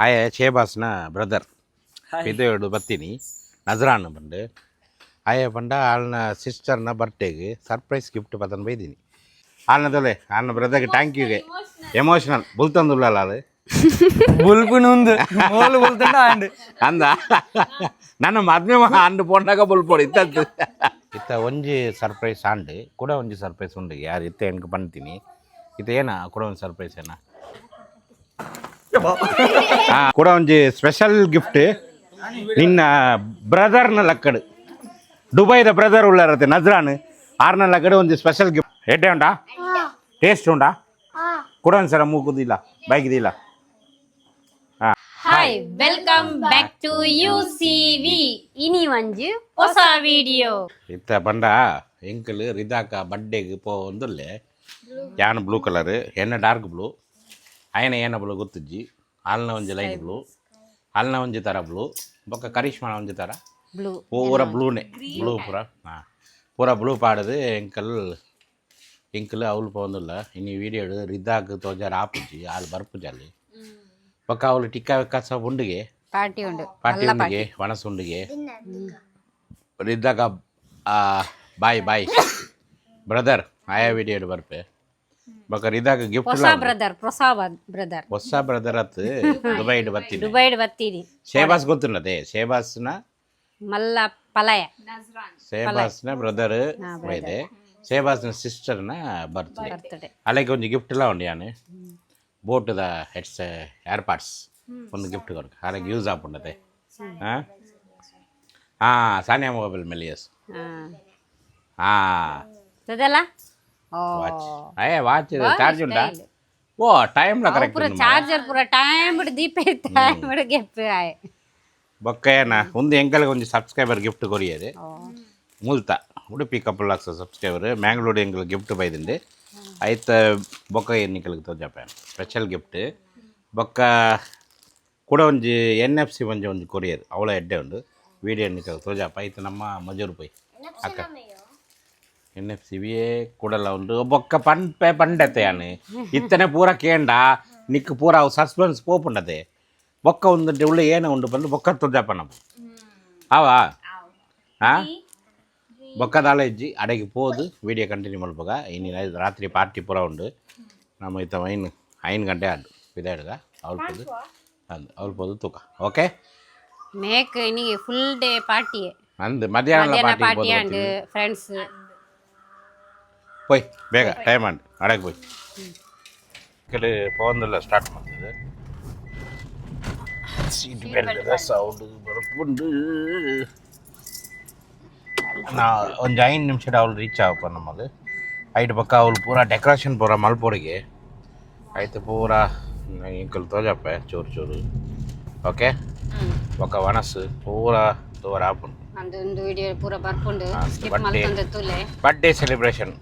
ಆಯ ಶೇಬಾಸ್ನ ಬ್ರದರ್ ಪೆದ್ದೋಡು ಬತ್ತೀನಿ ನಜರಾನ್ ಬಂದು ಆಯ ಪಂಡ ಆಳ್ನ ಸಿಸ್ಟರ್ನ ಬರ್ಡೇಗೆ ಸರ್ಪ್ರೈಸ್ ಗಿಫ್ಟ್ ಪತನ್ ಬೈದೀನಿ ಆಳ್ನದೊಲೆ ಆಳ್ನ ಬ್ರದರ್ಗೆ ಥ್ಯಾಂಕ್ ಯೂಗೆ ಎಮೋಷನಲ್ ಬುಲ್ತಂದುಲ್ಲ ಆಳು ಬುಲ್ಪುನುಂದು ಮೋಲು ಬುಲ್ತಂಡ ಆಂಡ್ ಅಂದ ನನ್ನ ಮದ್ಮೆ ಅಂಡು ಪೋಂಡಾಗ ಬುಲ್ಪೋಡು ಇತ್ತದ್ದು ಇತ್ತ ಒಂಜಿ ಸರ್ಪ್ರೈಸ್ ಆಂಡು ಕೂಡ ಒಂಜಿ ಸರ್ಪ್ರೈಸ್ ಉಂಡು ಯಾರು ಇತ್ತ ಎನ್ಗೆ ಪಂಡ್ತೀನಿ ಇತ್ತ ಏನ ಕೂಡ ಒಂದು ಸರ್ಪ್ರೈಸ್ ಏನ ಕೂಡ ಒಂಜಿ ಸ್ಪೆಷಲ್ ಗಿಫ್ಟ್ ನಿನ್ನ ಬ್ರದರ್ನ ಲಕ್ಕಡು ದುಬೈದ ಬ್ರದರ್ ಉಳ್ಳಾರತ್ತೆ ನಜ್ರಾನ್ ಆರ್ನ ಲಕ್ಕಡು ಒಂಜಿ ಸ್ಪೆಷಲ್ ಗಿಫ್ಟ್ ಎಡ್ಡೆ ಉಂಟಾ ಟೇಸ್ಟ್ ಉಂಟಾ ಕೂಡ ಒಂದ್ಸಲ ಮೂಗುದಿಲ್ಲ ಬೈಕಿದಿಲ್ಲ ಹಾಯ್ ವೆಲ್ಕಮ್ ಬ್ಯಾಕ್ ಟು ಯುಸಿವಿ ಇನಿ ಒಂಜಿ ಹೊಸ ವಿಡಿಯೋ ಇತ್ತ ಪಂಡ ಎಂಕಲ್ ರಿದಾಕ ಬಡ್ಡೆಗೆ ಪೋ ಒಂದುಲ್ಲೆ ಯಾನ್ ಬ್ಲೂ ಕಲರ್ ಎನ್ನ ಡಾರ್ಕ್ ಬ್ಲೂ ಆಯನ ಏನ ಬ್ಲೂ ಗೊತ್ತಿಜ್ಜಿ ಹಾಲ್ನ ಒಂಜಿ ಲೈಟ್ ಬ್ಲೂ ಹಾಲ್ನ ಒಂಜಿ ಥರ ಬ್ಲೂ ಬೊಕ್ಕ ಕರಿಷ್ಮಾನ ಒಂಜಿ ಥರ ಬ್ಲೂ ಪೂರ ಬ್ಲೂನೇ ಬ್ಲೂ ಪೂರ ಹಾಂ ಪೂರ ಬ್ಲೂ ಪಾಡದು ಎಂಕಲ್ ಅವಳು ಪೋಂದುಲ್ಲ ಇನ್ನು ವೀಡಿಯೋಡು ರಿದಾಕ್ ತೋಜಾರ ಆಪುಜಿ ಹಾಲು ಬರ್ಪುಜಲ್ಲಿ ಬೊಕ್ಕ ಅವಳು ಟಿಕ್ಕ ಕಸ ಉಂಡಿಗೆ ಪಾರ್ಟಿ ಉಂಡು ಪಾರ್ಟಿ ಉಂಡಿಗೆ ವನಸು ಉಂಡಿಗೆ ರಿದ್ದಾಕ ಬಾಯ್ ಬ್ರದರ್ ಆಯಾ ವಿಡಿಯೋಡು ಬರ್ಪೆ ಬೊಕ್ಕ ರಿದಾಕ ಗಿಫ್ಟ್ ಹೊಸ ಬ್ರದರ್ ಅತ್ ದುಬೈಡ್ ಬತ್ತೀನಿ ದುಬೈಡ್ ಬತ್ತೀನಿ ಶೇಬಾಸ್ ಗೊತ್ತಿಲ್ಲದೆ ಶೇಬಾಸ್ನ ಮಲ್ಲ ಪಲಯ ಶೇಬಾಸ್ನ ಬ್ರದರ್ ಇದೆ ಶೇಬಾಸ್ನ ಸಿಸ್ಟರ್ನ ಬರ್ತ್ಡೇ ಬರ್ತಡೆ ಅಲ್ಲಿಗೆ ಒಂದು ಗಿಫ್ಟ್ ಎಲ್ಲ ಉಂಡು ಯಾನು ಬೋಟ್ದ ಹೆಡ್ಸ್ ಏರ್ಪಾಡ್ಸ್ ಒಂದು ಗಿಫ್ಟ್ ಕೊರಕ ಅಲ್ಲಿಗೆ ಯೂಸ್ ಆಪುಂಡತೆ ಹಾಂ ಸಾನಿಯಾ ಮೊಬೈಲ್ ಮೆಲಿಯಸ್ ಅದಲ್ಲ ವಾಚ್ ವಾಚ್ ಚಾರ್ಜ್ ಉಂಟಾ ಓ ಟೈಮ್ಲ ಕರೆಕ್ಟ್ ಪೂರ ಚಾರ್ಜರ್ ಪೂರ ಟೈಮ್ ಬಿಡು ದೀಪ ಟೈಮ್ ಬಿಡು ಗೆಪ್ಪೆ ಆಯ್ ಬೊಕ್ಕ ಏನ ಒಂದು ಎಂಕಲ್ಗೆ ಒಂದು ಸಬ್ಸ್ಕ್ರೈಬರ್ ಗಿಫ್ಟ್ ಕೊರಿಯದೆ ಮುಲ್ತ ಉಡುಪಿ ಕಪಲ್ ಲಾಕ್ಸ್ ಸಬ್ಸ್ಕ್ರೈಬರ್ ಮ್ಯಾಂಗ್ಳೂರು ಎಂಕಲ್ ಗಿಫ್ಟ್ ಬೈದಿಂದೆ ಐತ ಬೊಕ್ಕ ಎನ್ನಿಕಲ್ಗೆ ತೋಜಪ್ಪ ಸ್ಪೆಷಲ್ ಗಿಫ್ಟ್ ಬೊಕ್ಕ ಕೂಡ ಒಂಜಿ NFC ಒಂಜಿ ಕೊರಿಯರ್ ಅವಳ ಎಡ್ಡೆ ಉಂಡು ವೀಡಿಯೋ ಎನ್ನಿಕಲ್ ತೋಜಪ್ಪ ಐತ ನಮ್ಮ ಮಜೂರು ಪೈ ಅಕ್ಕ NFC ವಿಯೇ ಕೂಡಲ್ಲ ಉಂಡು ಬೊಕ್ಕ ಪಂಡತೆ ಯಾನು ಇತ್ತನೆ ಪೂರ ಕೇಂಡ ನಿಕ್ ಪೂರ ಅವು ಸಸ್ಪೆನ್ಸ್ ಪೋಪುಂಡತೆ ಬೊಕ್ಕ ಒಂದು ಉಳ್ಳೆ ಏನ ಉಂಡು ಬಂದು ಬೊಕ್ಕ ತೋಜಪ್ಪ ನಮ್ಮ ಆವಾ ಹಾಂ ಬೊಕ್ಕದಾಲ ಇಜ್ಜಿ ಅಡೆಗೆ ಪೋದು ವಿಡಿಯೋ ಕಂಟಿನ್ಯೂ ಮಲ್ಪಗ ಇನ್ನು ರಾತ್ರಿ ಪಾರ್ಟಿ ಪೂರ ಉಂಡು ನಮ್ಮ ಇತ್ತ ಐನು ಗಂಟೆ ಆಡು ಇದಾಡ್ಗ ಅವ್ರು ಪೋದು ತೂಕ ಓಕೆ ಮೇಕ್ ಇನಿಗೆ ಫುಲ್ ಡೇ ಪಾರ್ಟಿ ಅಂದು ಮಧ್ಯಾಹ್ನ ಪಾರ್ಟಿ ಅಂಡ್ ಫ್ರೆಂಡ್ಸ್ போய் ಬೇಗ ಟೈಮ್ ಆಂಡ್ ಅಡಗೆ போய் ಕೆಲ ಪೋಂದಲ್ಲ ಸ್ಟಾರ್ಟ್ ಮಾಡ್ತಿದ್ದೆ ಸೀಟ್ ಬೆಲ್ಟ್ ಸೌಂಡ್ ಬರಪುಂಡು ನಾ ಒಂದು 5 ನಿಮಿಷ ಅವಳು ರೀಚ್ ಆಗಪ್ಪ ನಮ್ಮದು ಐಟ್ ಪಕ್ಕ ಅವಳು ಪೂರ ಡೆಕೋರೇಷನ್ ಪೂರ ಮಲ್ಪೊಡಿಗೆ ಆಯ್ತು ಪೂರ ಇಂಕಲ್ ತೋಜಪ್ಪ ಚೂರು ಓಕೆ ಒಕ್ಕ ವನಸ್ಸು ಪೂರ ತೋರ ಆಪುಂಡು ಒಂದು ವಿಡಿಯೋ ಪೂರ ಬರ್ಕೊಂಡು ಸ್ಕಿಪ್ ಮಾಡ್ಕೊಂಡು ತುಲೆ ಬರ್ಡೇ ಸೆಲೆಬ್ರೇಷನ್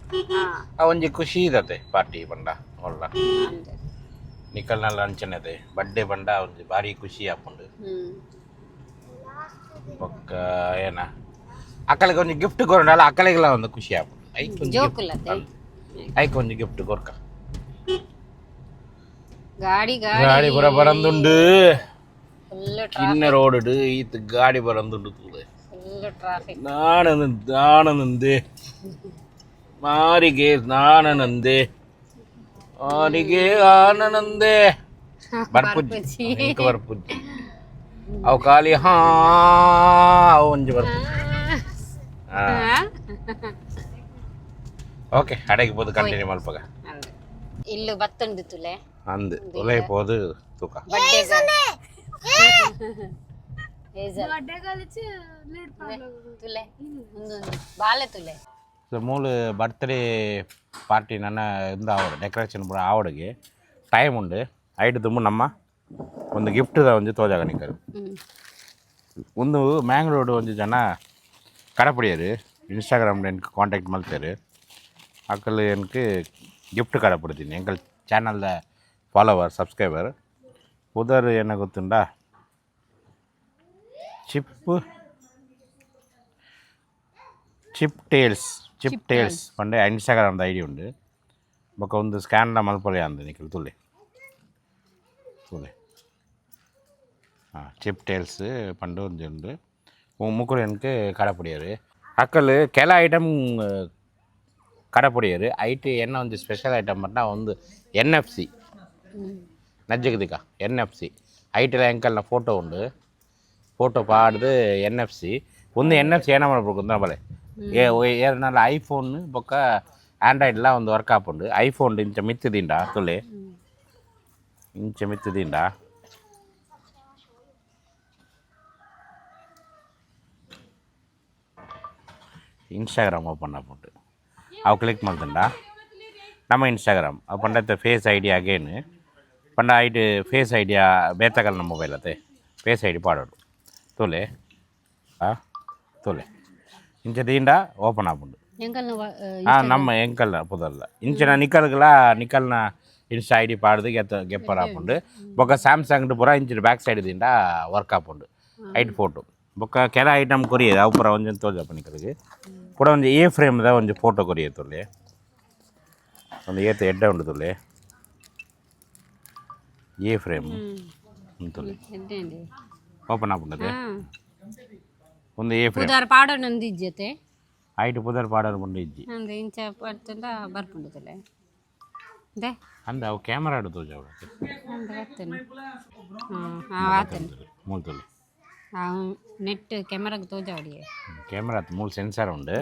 ಒಂಜಿ ಖುಷಿ ಇದತೆ ಪಾರ್ಟಿ ಬಂಡ ಒಳ್ಳ ನಿಕಲ್ನಲ್ಲ ಅಂಚನೆದೆ ಬರ್ಡೇ ಬಂಡ ಒಂಜಿ ಭಾರಿ ಖುಷಿ ಆಪುಂಡು ಒಕ್ಕ ಏನ ಅಕ್ಕಳಿಗೆ ಒಂದು ಗಿಫ್ಟ್ ಕೊರೊಂಡಲ್ಲ ಅಕ್ಕಳಿಗೆಲ್ಲ ಒಂದು ಖುಷಿ ಆಪುಂಡು ಐಕ್ ಒಂಜಿ ಗಿಫ್ಟ್ ಕೊರ್ಕ ಗಾಡಿ ಪೂರ ಬರಂದುಂಡು ಕಿನ್ನ ರೋಡ್ ಈತ್ ಗಾಡಿ ಬರಂದುಂಡು ತೂಲೆ ನಾನನಂದೆ ಮಾರಿಗೆ ನಾನನಂದೆ ಮಾರಿಗೆ ಆನನಂದೆ ಬರ್ಪುಜ್ಜಿ ಬರ್ಪುಜ್ಜಿ ಅವು ಖಾಲಿ ಅವು ಒಂಜಿ ಬರ್ಪುಜ್ಜಿ ಓಕೆ ಅಡೆಗೆ ಪೋದು ಕಂಟಿನ್ಯೂ ಮಲ್ಪಗ ಇಲ್ಲು ಬತ್ತುಂಡು ತುಲೆ ಅಂದು ತುಲೆ ಪೋದು ತೂಕ ಮೂಲ ಬರ್ತ್ಡೇ ಪಾರ್ಟಿ ನನ್ನ ಇಂದ ಆವಡು ಡೆಕೋರೇಷನ್ ಪೂರ ಆವಡಿಗೆ ಟೈಮ್ ಉಂಡು ಐಟ್ ತುಂಬ ನಮ್ಮ ಒಂದು ಗಿಫ್ಟ್ ಒಂಜಿ ತೋಜಾಗ ನಿಕ್ಕರು ಒಂದು ಮ್ಯಾಂಗ್ಳೂರು ಒಂಜಿ ಜನ ಕಡಪಡಿಯರು ಇನ್ಸ್ಟಾಗ್ರಾಮ್ ಎನ್ಕ್ ಕಾಂಟ್ಯಾಕ್ಟ್ ಮಲ್ತೇರು ಅಕ್ಕಲ್ ಎನ್ಕ್ ಗಿಫ್ಟ್ ಕಡಪಡ್ತೀನಿ ಎಂಕಲ್ ಚಾನಲ್ದ ಫಾಲೋವರ್ ಸಬ್ಸ್ಕ್ರೈಬರ್ ಉದರ್ ಏನ ಗೊತ್ತುಂಡ ಚಿಪ್ ಟೇಲ್ಸ್ ಪಂಡೆ ಇನ್ಸ್ಟಾಗ್ರಾಮ್ದ ಐಡಿ ಉಂಡು ಬೊಕ್ಕ ಒಂದು ಸ್ಕ್ಯಾನ್ಲ ಮಲ್ಪೊಲೆ ಅಂದ Nikhil ತುಲೆ chip tiles Pandu ಒಂದುಂಡು ಮುಕ್ಕುಡು N K ಕಡಪುಡಿಯರು ಅಕ್ಕಲು ಕೆಲ ಐಟಮ್ ಕಡಪುಡಿಯರು ಐಟ್ ಎನ್ನ ಒಂದು ಸ್ಪೆಷಲ್ ಐಟಮ್ ಪಂಡ ಒಂದು NFC ನಜ್ಜಗದಿಕ NFC ಐಟೆಲ್ಲ ಎಂಕಲ್ನ ಫೋಟೋ ಉಂಡು ಫೋಟೋ ಪಾಡ್ದು NFC ಒಂದು NFC ಏನ ಮಾಡ್ಬೇಕು ಅಂದ್ರೆ ಬಲೆ ಏರ್ನಲ್ಲ ಐಫೋನ್ ಬೊಕ್ಕ ಆಂಡ್ರಾಯ್ಡ್ಲ ಒಂದು ವರ್ಕ್ ಆಪುಂಡು ಐಫೋನ್ ಇಂಚ ಮಿತ್ತದಿಂಡ ತುಲೆ ಇಂಚ ಮಿತ್ತದಿಂಡ ಇನ್ಸ್ಟಾಗ್ರಾಮ್ ಓಪನ್ ಆಪುಂಡು ಅವು ಕ್ಲಿಕ್ ಮಾಡ್ತಂಡ ನಮ್ಮ ಇನ್ಸ್ಟಾಗ್ರಾಮ್ ಅವು ಪಂಡತ್ತೆ ಫೇಸ್ ಐ ಡಿ ಅಗೇನ್ ಪಂಡ ಐಟ್ ಫೇಸ್ ಐಡಿಯಾ ಬೇತಕಲ್ ನಮ್ಮ ಮೊಬೈಲ್ ಅತ್ತೆ ಫೇಸ್ ಐ ಡಿ ಪಾಡೋಡು ತೋಲೆ ತೋಲೆ ಇಂಚ ದೀಂಡ ಓಪನ್ ಆಪುಂಡು ನಮ್ಮ ಎಂಕಲ್ನ ಪುದರ್ಲ ಇಂಚಿನ ನಿಕಲ್ನ ಇನ್ಸ್ಟಾ ಐ ಡಿ ಪಾಡ್ದು ಗೆಪ್ಪರ್ ಆಪುಂಡು ಬೊಕ್ಕ ಸ್ಯಾಮ್ಸಂಗ್ ಪೂರ ಇಂಚಿನ ಬ್ಯಾಕ್ ಸೈಡ್ ದಿಂಡ ವರ್ಕ್ ಆಪುಂಡು ಐಟ್ ಫೋಟೋ ಬೊಕ್ಕ ಕೆಲ ಐಟಮ್ ಕೊರಿಯದು ಅವು ಪೂರ ಒಂಜೊಂದು ತೋಜಪ್ಪ ನಿಕಲ್ಗೆ ಕೂಡ ಒಂದು ಎ ಫ್ರೇಮ್ದ ಒಂದು ಫೋಟೋ ಕೊರಿಯದು ತೊಲೆ ಒಂದು ಏತ ಎಡ್ಡ ಉಂಡು ತೊಲೆ ಎ ಫ್ರೇಮ್ ತೊಲೆ ಓಪನ್ ಆಪುಂಡದೆ ಒಂದು ಎ ಫ್ರೇಮ್ ಪುದಾರ್ ಪಾಡೋನೊಂದು ಇಜ್ಜತೆ ಐಟ್ ಪುದರ್ ಪಾಡೋರು ಬಂದು ಇಜ್ಜಿ ಅಂದ್ರೆ ಇಂಚ ಪಡ್ತಂಡ ಬರ್ಪುಂಡತಲೆ ದೆ ಅಂದ ಅವು ಕ್ಯಾಮರಾ ಆಡು ತೋಜ ಅಂದ್ರೆ ಬರ್ತೇನೆ ಆತೇನೆ ಮೂಲು ತೊಲೆ ನೆಟ್ ಕ್ಯಾಮರಾಗೆ ತೋಜಾಡಿಯೇ ಕ್ಯಾಮರಾ ಮೂಲು ಸೆನ್ಸಾರ್ ಉಂಡು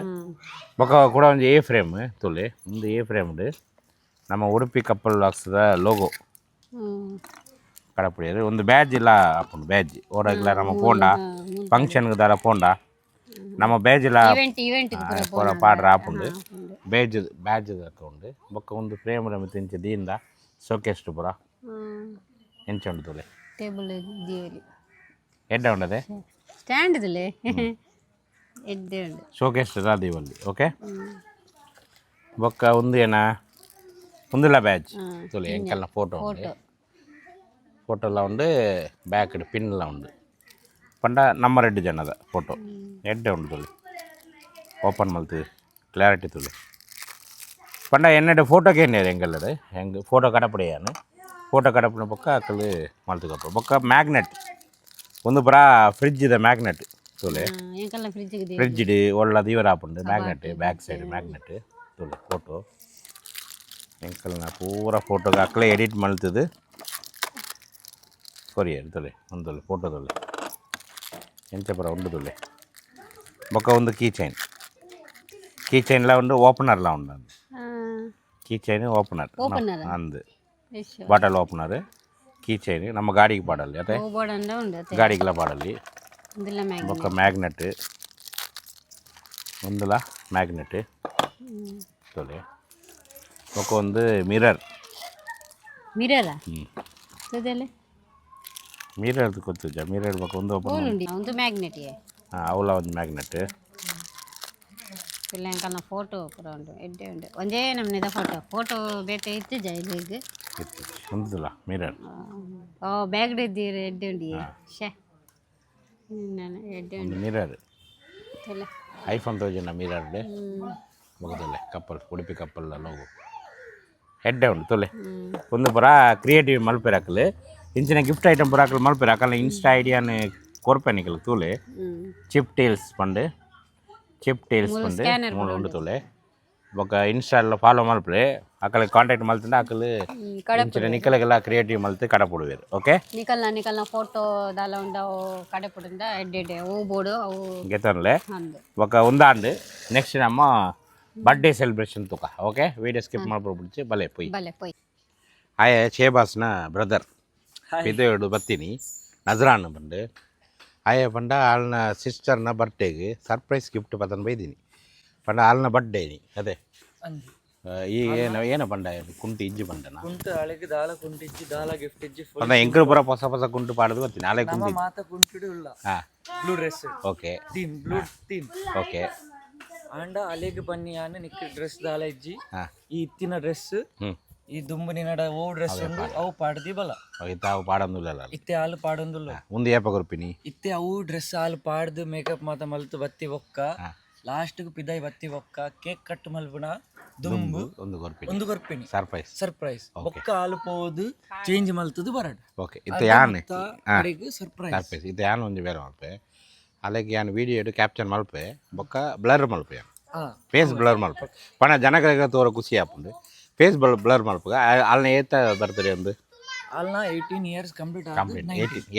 ಬೊಕ್ಕ ಕೂಡ ಒಂದು ಎ ಫ್ರೇಮ್ ತೊಲೆ ಒಂದು ಎ ಫ್ರೇಮ್ ಉಂಡು ನಮ್ಮ ಉಡುಪಿ ಕಪ್ಪಲ್ ವ್ಲಾಗ್ಸ್ದ ಲೋಗೋ ಕಡಪುಡಿಯರು ಒಂದು ಬ್ಯಾಜ್ ಇಲ್ಲ ಆಪುಂಡು ಬ್ಯಾಜ್ ಓಡಾಗಿಲ್ಲ ನಮ್ಮ ಪೋಂಡ ಫಂಕ್ಷನ್ಗೆ ದಾರ ಪೋಂಡ ನಮ್ಮ ಬ್ಯಾಜ್ ಇಲ್ಲ ಪೂರ ಪಾಡ್ರ ಆಪುಂಡು ಬ್ಯಾಜ್ ಉಂಡು ಬೊಕ್ಕ ಒಂದು ಫ್ರೇಮ್ ತಿಂಚ ದೀಂದ ಸೋಕೆಸ್ಟ್ ಪೂರ ಎಂಚ ಉಂಡು ತೊಲೆ ಟೇಬಲ್ ದಿಯಲಿ ಎಡ್ಡ ಉಂಡದೆ ಸ್ಟ್ಯಾಂಡ್ ಇದല്ലേ ಎಡ್ಡೆ ಉಂಡು ಶೋಕೇಸ್ ದೀವಲ್ಲಿ ಓಕೆ ಬೊಕ್ಕ ಒಂದು ಏನ ಒಂದಿಲ್ಲ ಬ್ಯಾಚ್ ತೊಲೆ ಎಂಕಲ್ನ ಫೋಟೋ ಉಂಡು ಫೋಟೋ ಎಲ್ಲ ಉಂಡು ಬ್ಯಾಕ್ ಪಿನ್ ಎಲ್ಲ ಉಂಡು ಪಂಡ ನಮ್ಮ 2 ಜನದ ಫೋಟೋ ಎಡ್ಡೆ ಉಂಡು ತೊಲೆ ಓಪನ್ ಮಲ್ತು ಕ್ಲಾರಿಟಿ ತೊಲೆ ಪಂಡ ಎನ್ನೆಡೆ ಫೋಟೋಗೆ ಏನೇರು ಎಂಗಲ್ಲದೆ ಹೆಂಗೆ ಫೋಟೋ ಕಡಪಡೆಯಾನು ಫೋಟೋ ಕಡಪಡ ಬೊಕ್ಕ ಅಕ್ಕಲು ಮಲ್ತುಕಪ್ಪ ಬೊಕ್ಕ ಮ್ಯಾಗ್ನೆಟ್ ಒಂದು ಪುರ ಫ್ರಿಜ್ ಇದೆ ಮ್ಯಾಗ್ನೆಟ್ ತೊಲೆ ಫ್ರಿಜ್ ಇಡಿ ಒಳ್ಳೆ ದೀವರ ಆಪುಂಡು ಮ್ಯಾಗ್ನೆಟ್ ಬ್ಯಾಕ್ ಸೈಡ್ ಮ್ಯಾಗ್ನೆಟ್ ತೊಲೆ ಫೋಟೋ ಎಂಕಲ್ನ ಪೂರ ಫೋಟೋಗೆ ಅಕ್ಕಲೆ ಎಡಿಟ್ ಮಲ್ತದು ಕೊರಿಯರ್ ತೊಲೆ ಒಂದು ತೊಲೆ ಫೋಟೋ ತೊಲೆ ಎಂಚ ಪುರ ಉಂಡು ತೊಲೆ ಬೊಕ್ಕ ಒಂದು ಕೀ ಚೈನ್ಲ ಉಂಡು ಓಪನರ್ಲ ಉಂಡು ಕೀ ಚೈನ್ ಓಪನರ್ ಅಂದು ಬಾಟಲ್ ಓಪನರ್ ಕೀ ಚೈನ್ ನಮ್ಮ ಗಾಡಿಗೆ ಪಾಡಲ್ಲಿ ಅದೇ ಗಾಡಿಗೆಲ್ಲ ಪಾಡಲ್ಲಿ ಬೊಕ್ಕ ಮ್ಯಾಗ್ನೆಟ್ ಒಂದುಲ ಮ್ಯಾಗ್ನೆಟ್ ತೊಲೆ ಬೊಕ್ಕ ಒಂದು ಮಿರರ್ ಮಿರರ್ ಗೊತ್ತುಜ ಮಿರರ್ ಬೊಕ್ಕ ಒಂದು ಓಪನ್ ಒಂದು ಮ್ಯಾಗ್ನೆಟ್ ಅವಲ ಒಂದು ಮ್ಯಾಗ್ನೆಟ್ ಇಲ್ಲ ಎಂಕಲ್ನ ಫೋಟೋ ಪೂರ ಉಂಡು ಎಡ್ಡೆ ಉಂಡು ಒಂದೇ ನಮ್ನೆದ ಫೋಟೋ ಬೇತೆ ಇತ್ತು ಜೈಲಿಗೆ ಒಂದುಲ ಮಿರರ್ ಬ್ಯಾಗ್ ಎಡ್ಡೆ ಉಂಡಿಯೇ ಶೇ ಎಡ್ಡೆ ಉಂಡು ಮಿರರ್ ಐಫೋನ್ ತೋಜನ ಮಿರರ್ ಮುಗದಲೆ ಕಪ್ಪಲ್ ಉಡುಪಿ ಕಪ್ಪಲ್ ಲೋಗೋ ಎಡ್ಡೆ ಉಂಡು ತೊಲೆ ಒಂದು ಪುರ ಕ್ರಿಯೇಟಿವ್ ಮಲ್ಪೆರಾಕಲು ಇಂಚಿನ ಗಿಫ್ಟ್ ಐಟಮ್ ಪುರಾಕಲು ಮಲ್ಪೆರಾಕಲ್ಲ ಇನ್ಸ್ಟಾ ಐಡಿಯಾನು ಕೊರ್ಪೆನಿಕಲ್ ತೂಲೆ ಚಿಪ್ ಟೇಲ್ಸ್ ಪಂಡು ಮೂಲು ಉಂಡು ತೊಲೆ ಬೊಕ್ಕ ಇನ್ಸ್ಟಾಲ್ ಫಾಲೋ ಮಲ್ಪರೆ ಅಕ್ಕಲ ಕಾಂಟ್ಯಾಕ್ಟ್ ಮಲ್ತಂಡ ಅಕ್ಕಲು ಇಂಚಿನ ನಿಕ್ಕಲೆಗೆಲ್ಲ ಕ್ರಿಯೇಟಿವ್ ಮಲ್ತು ಕಡೆ ಪಡುವೇರು ಓಕೆ ನಿಕಲ್ನ ಫೋಟೋ ದಾಲ ಉಂಡ ಕಡೆ ಪುಡಿಂದ ಎಡ್ಡೆ ಹೂ ಬೋಡು ಅವು ಗೆತನ್ಲೆ ಬೊಕ್ಕ ಉಂದಾಂಡು ನೆಕ್ಸ್ಟ್ ನಮ್ಮ ಬರ್ಡೇ ಸೆಲೆಬ್ರೇಷನ್ ತುಕ ಓಕೆ ವಿಡಿಯೋ ಸ್ಕಿಪ್ ಮಾಡ್ಬಿಡ್ಬಿಡ್ಚಿ ಬಲೆ ಪೊಯ್ ಆಯ ಶೇಬಾಸ್ನ ಬ್ರದರ್ ಪಿದೋಡು ಬತ್ತೀನಿ ನಜರಾನ್ ಬಂದು ಆಯ ಪಂಡ ಆಳ್ನ ಸಿಸ್ಟರ್ನ ಬರ್ಡೇಗೆ ಸರ್ಪ್ರೈಸ್ ಗಿಫ್ಟ್ ಪತನ್ ಬೈದೀನಿ ಪಂಡ ಆಳ್ನ ಬರ್ಡೇನಿ ಅದೇ ಈ ಏನ ಪಂಡ ಕುಂಟು ಇಜ್ಜಿ ಪಂಡನ ಕುಂಟು ಅಳೆಗೆ ದಾಲ ಕುಂಟು ಇಜ್ಜಿ ದಾಲ ಗಿಫ್ಟ್ ಇಜ್ಜಿ ಪಂಡ ಎಂಕರು ಪುರ ಹೊಸ ಕುಂಟು ಪಾಡದು ಬರ್ತೀನಿ ನಾಳೆ ಕುಂಟು ಮಾತ ಕುಂಟು ಉಳ್ಳ blue dress okay blue theme okay ಆಂಡ ಅಲೆಗೆ ಬನ್ನಿ ಆನೆ ನಿಕ್ಕ ಡ್ರೆಸ್ ದಾಲ ಇಜ್ಜಿ ಈ ಇತ್ತಿನ ಡ್ರೆಸ್ ಈ ದುಂಬುನಿ ನಡ ಓ ಡ್ರೆಸ್ ಉಂಡು ಅವು ಪಾಡ್ದಿ ಬಲ ಅವು ಪಾಡೊಂದುಲ್ಲ ಇತ್ತೆ ಹಾಲು ಪಾಡೊಂದುಲ್ಲ ಮುಂದೆ ಏಪ ಕೊರ್ಪಿನಿ ಇತ್ತೆ ಅವು ಡ್ರೆಸ್ ಹಾಲು ಪಾಡ್ದು ಮೇಕಪ್ ಮಾತ ಮಲ್ತು ಬತ್ತಿ ಒಕ್ಕ ಲಾಸ್ಟ್ಗೆ ಪಿದಾಯಿ ಬತ್ತಿ ಬೊಕ್ಕ ಕೇಕ್ ಕಟ್ ಮಲ್ಪುನ ದುಂಬು ಒಂದು ಗೊರ್ಪಿ ಒಂದು ಕೊರ್ಪಿನಿ ಸರ್ಪ್ರೈಸ್ ಸರ್ಪ್ರೈಸ್ ಬೊಕ್ಕ ಹಾಲು ಪೋದು ಚೇಂಜ್ ಮಲ್ತದು ಬರಡ್ ಓಕೆ ಇದು ಯಾನ್ ಸರ್ಪ್ರೈಸ್ ಸರ್ಪ್ರೈಸ್ ಇದು ಯಾನ್ ಒಂಜಿ ಬೇರೆ ಮಲ್ಪೆ ಅಲ್ಲಿಗೆ ಯಾನ್ ವಿಡಿಯೋ ಇಡು ಕ್ಯಾಪ್ಚರ್ ಮಲ್ಪೆ ಬೊಕ್ಕ ಬ್ಲರ್ ಮಲ್ಪೆ ಫೇಸ್ ಬ್ಲರ್ ಮಲ್ಪೆ ಪಣ ಜನಗಳಿಗೆ ತೋರ ಖುಷಿ ಆಪುಂಡು ಫೇಸ್ ಬ್ಲರ್ ಮಲ್ಪಗ ಅಲ್ನ ಏತ ಬರ್ತಡೆ ಒಂದು ಅಲ್ನ 18 years complete complete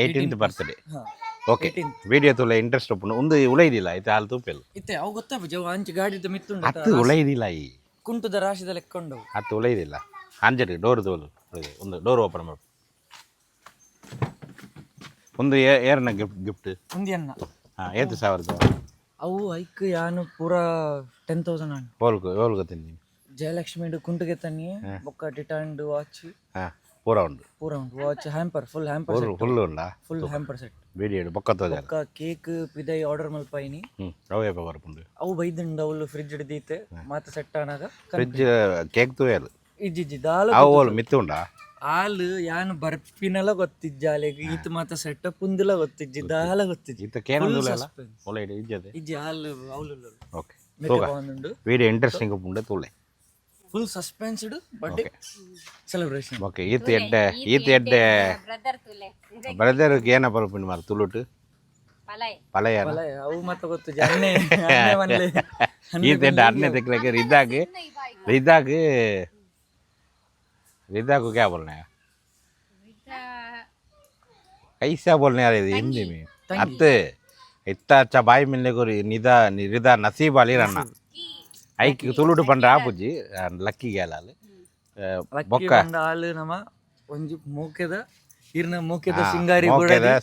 18th birthday okay video ತುಲೆ ಇಂಟ್ರೆಸ್ಟ್ ಒಪ್ಪುಂಡು ಒಂದು ಉಳೈದಿಲ್ಲ ಐತೆ ಹಾಲು ತೂಪೆಲ್ ಇತ್ತೆ ಅವು ಗೊತ್ತಾಪ ಜವ ಅಂಚಿ ಗಾಡಿದ ಮಿತ್ತುಂಡು ಹತ್ತು ಉಳೈದಿಲ್ಲ ಈ ಕುಂಟುದ ರಾಶಿದ ಲೆಕ್ಕೊಂಡು ಹತ್ತು ಉಳೈದಿಲ್ಲ ಅಂಜಡಿ ಡೋರ್ ತೋಲು ಒಂದು ಡೋರ್ ಓಪನ್ ಮಾಡಿ ಒಂದು ಏರ್ನ ಗಿಫ್ಟ್ ಮುಂದಿಯನ್ನ ಹಾಂ 5,000 ಅವು ಐಕ್ ಯಾನು ಪೂರ 10,000 ಆನ್ ಓಲ್ ಗೊತ್ತೀನಿ ಜಯಲಕ್ಷ್ಮಿ ಕುಂಟುಗೆ ತನ್ನಿ ಬೊಕ್ಕ ಟಿಟಾಂಡ್ ವಾಚ್ ಹಾಂ ಪೂರ ಉಂಡು watch hamper full hamper full ಉಂಡಾ ಫುಲ್ ಹ್ಯಾಂಪರ್ ಸೆಟ್ ವಿಡಿಯೋ ಬೊಕ್ಕ ತೋಜ ಬೊಕ್ಕ ಕೇಕ್ ಪಿದಾಯಿ ಆರ್ಡರ್ ಮಲ್ಪಾಯಿನಿ ರವೆ ಬರ್ಪುಂಡು ಅವು ಬೈದುಂಡು ಅವಳು ಫ್ರಿಜ್ ಹಿಡ್ದೈತೆ ಮಾತ ಸೆಟ್ ಆನಾಗ ಫ್ರಿಜ್ ಕೇಕ್ ತೂಯಲು ಇಜ್ಜಿ ದಾಲು ಅವು ಓಲ್ ಮಿತ್ತು ಉಂಡಾ ಹಾಲು ಯಾನು ಬರ್ಪಿನೆಲ್ಲ ಗೊತ್ತಿಜ್ಜ ಅಲೆಗ್ ಈತ ಮಾತ ಸೆಟ್ ಪುಂದಿಲ ಗೊತ್ತಿಜ್ಜಿ ದಾಲ ಗೊತ್ತಿಜ್ಜಿ ಈತ ಕೇನೊಂದುಲ್ಲ ಒಳ್ಳೆ ಇಜ್ಜದೆ ಇಜ್ಜಿ ಹಾಲು ಅವಳು ಓಕೆ ಮೇಕಪ್ ಆವೊಂದುಂಡು ವಿಡಿಯೋ ಇಂಟ್ರೆಸ್ಟಿಂಗ್ ಉಂಡು ತೂಲೆ ಫುಲ್ ಸಸ್ಪೆನ್ಸ್ಡ್ ಬರ್ಡೇ ಸೆಲೆಬ್ರೇಷನ್ ಓಕೆ ಈತ ಎಡ್ಡೆ ಬ್ರದರ್ ತುಲೆ ಬ್ರದರ್ಗೆ ಏನ ಬರ್ಪಿಂಡು ಮಾರ ತುಳುಟು ಪಲೈ ಪಲಯ ಅವು ಮಾತ ಗೊತ್ತು ಜನ್ನೆ ಮನ್ಲೆ ಈತ ಎಡ್ಡೆ ಅರ್ನೆ ತೆಕ್ಲಕ್ಕೆ रिदा को क्या बोलना है कैसा बोलने यार हिंदी में अत्ते इतना अच्छा भाई मिलने को रिदा नसीब वाली रहना आई तुलुटु पंड आपुजी लक्की गेलाल ಬೊಕ್ಕ ಹಾಲು ನಮ್ಮ ಒಂಜಿ ಮೋಕೆದ ಇರ್ನ ಮೋಕೆದ ಸಿಂಗಾರಿ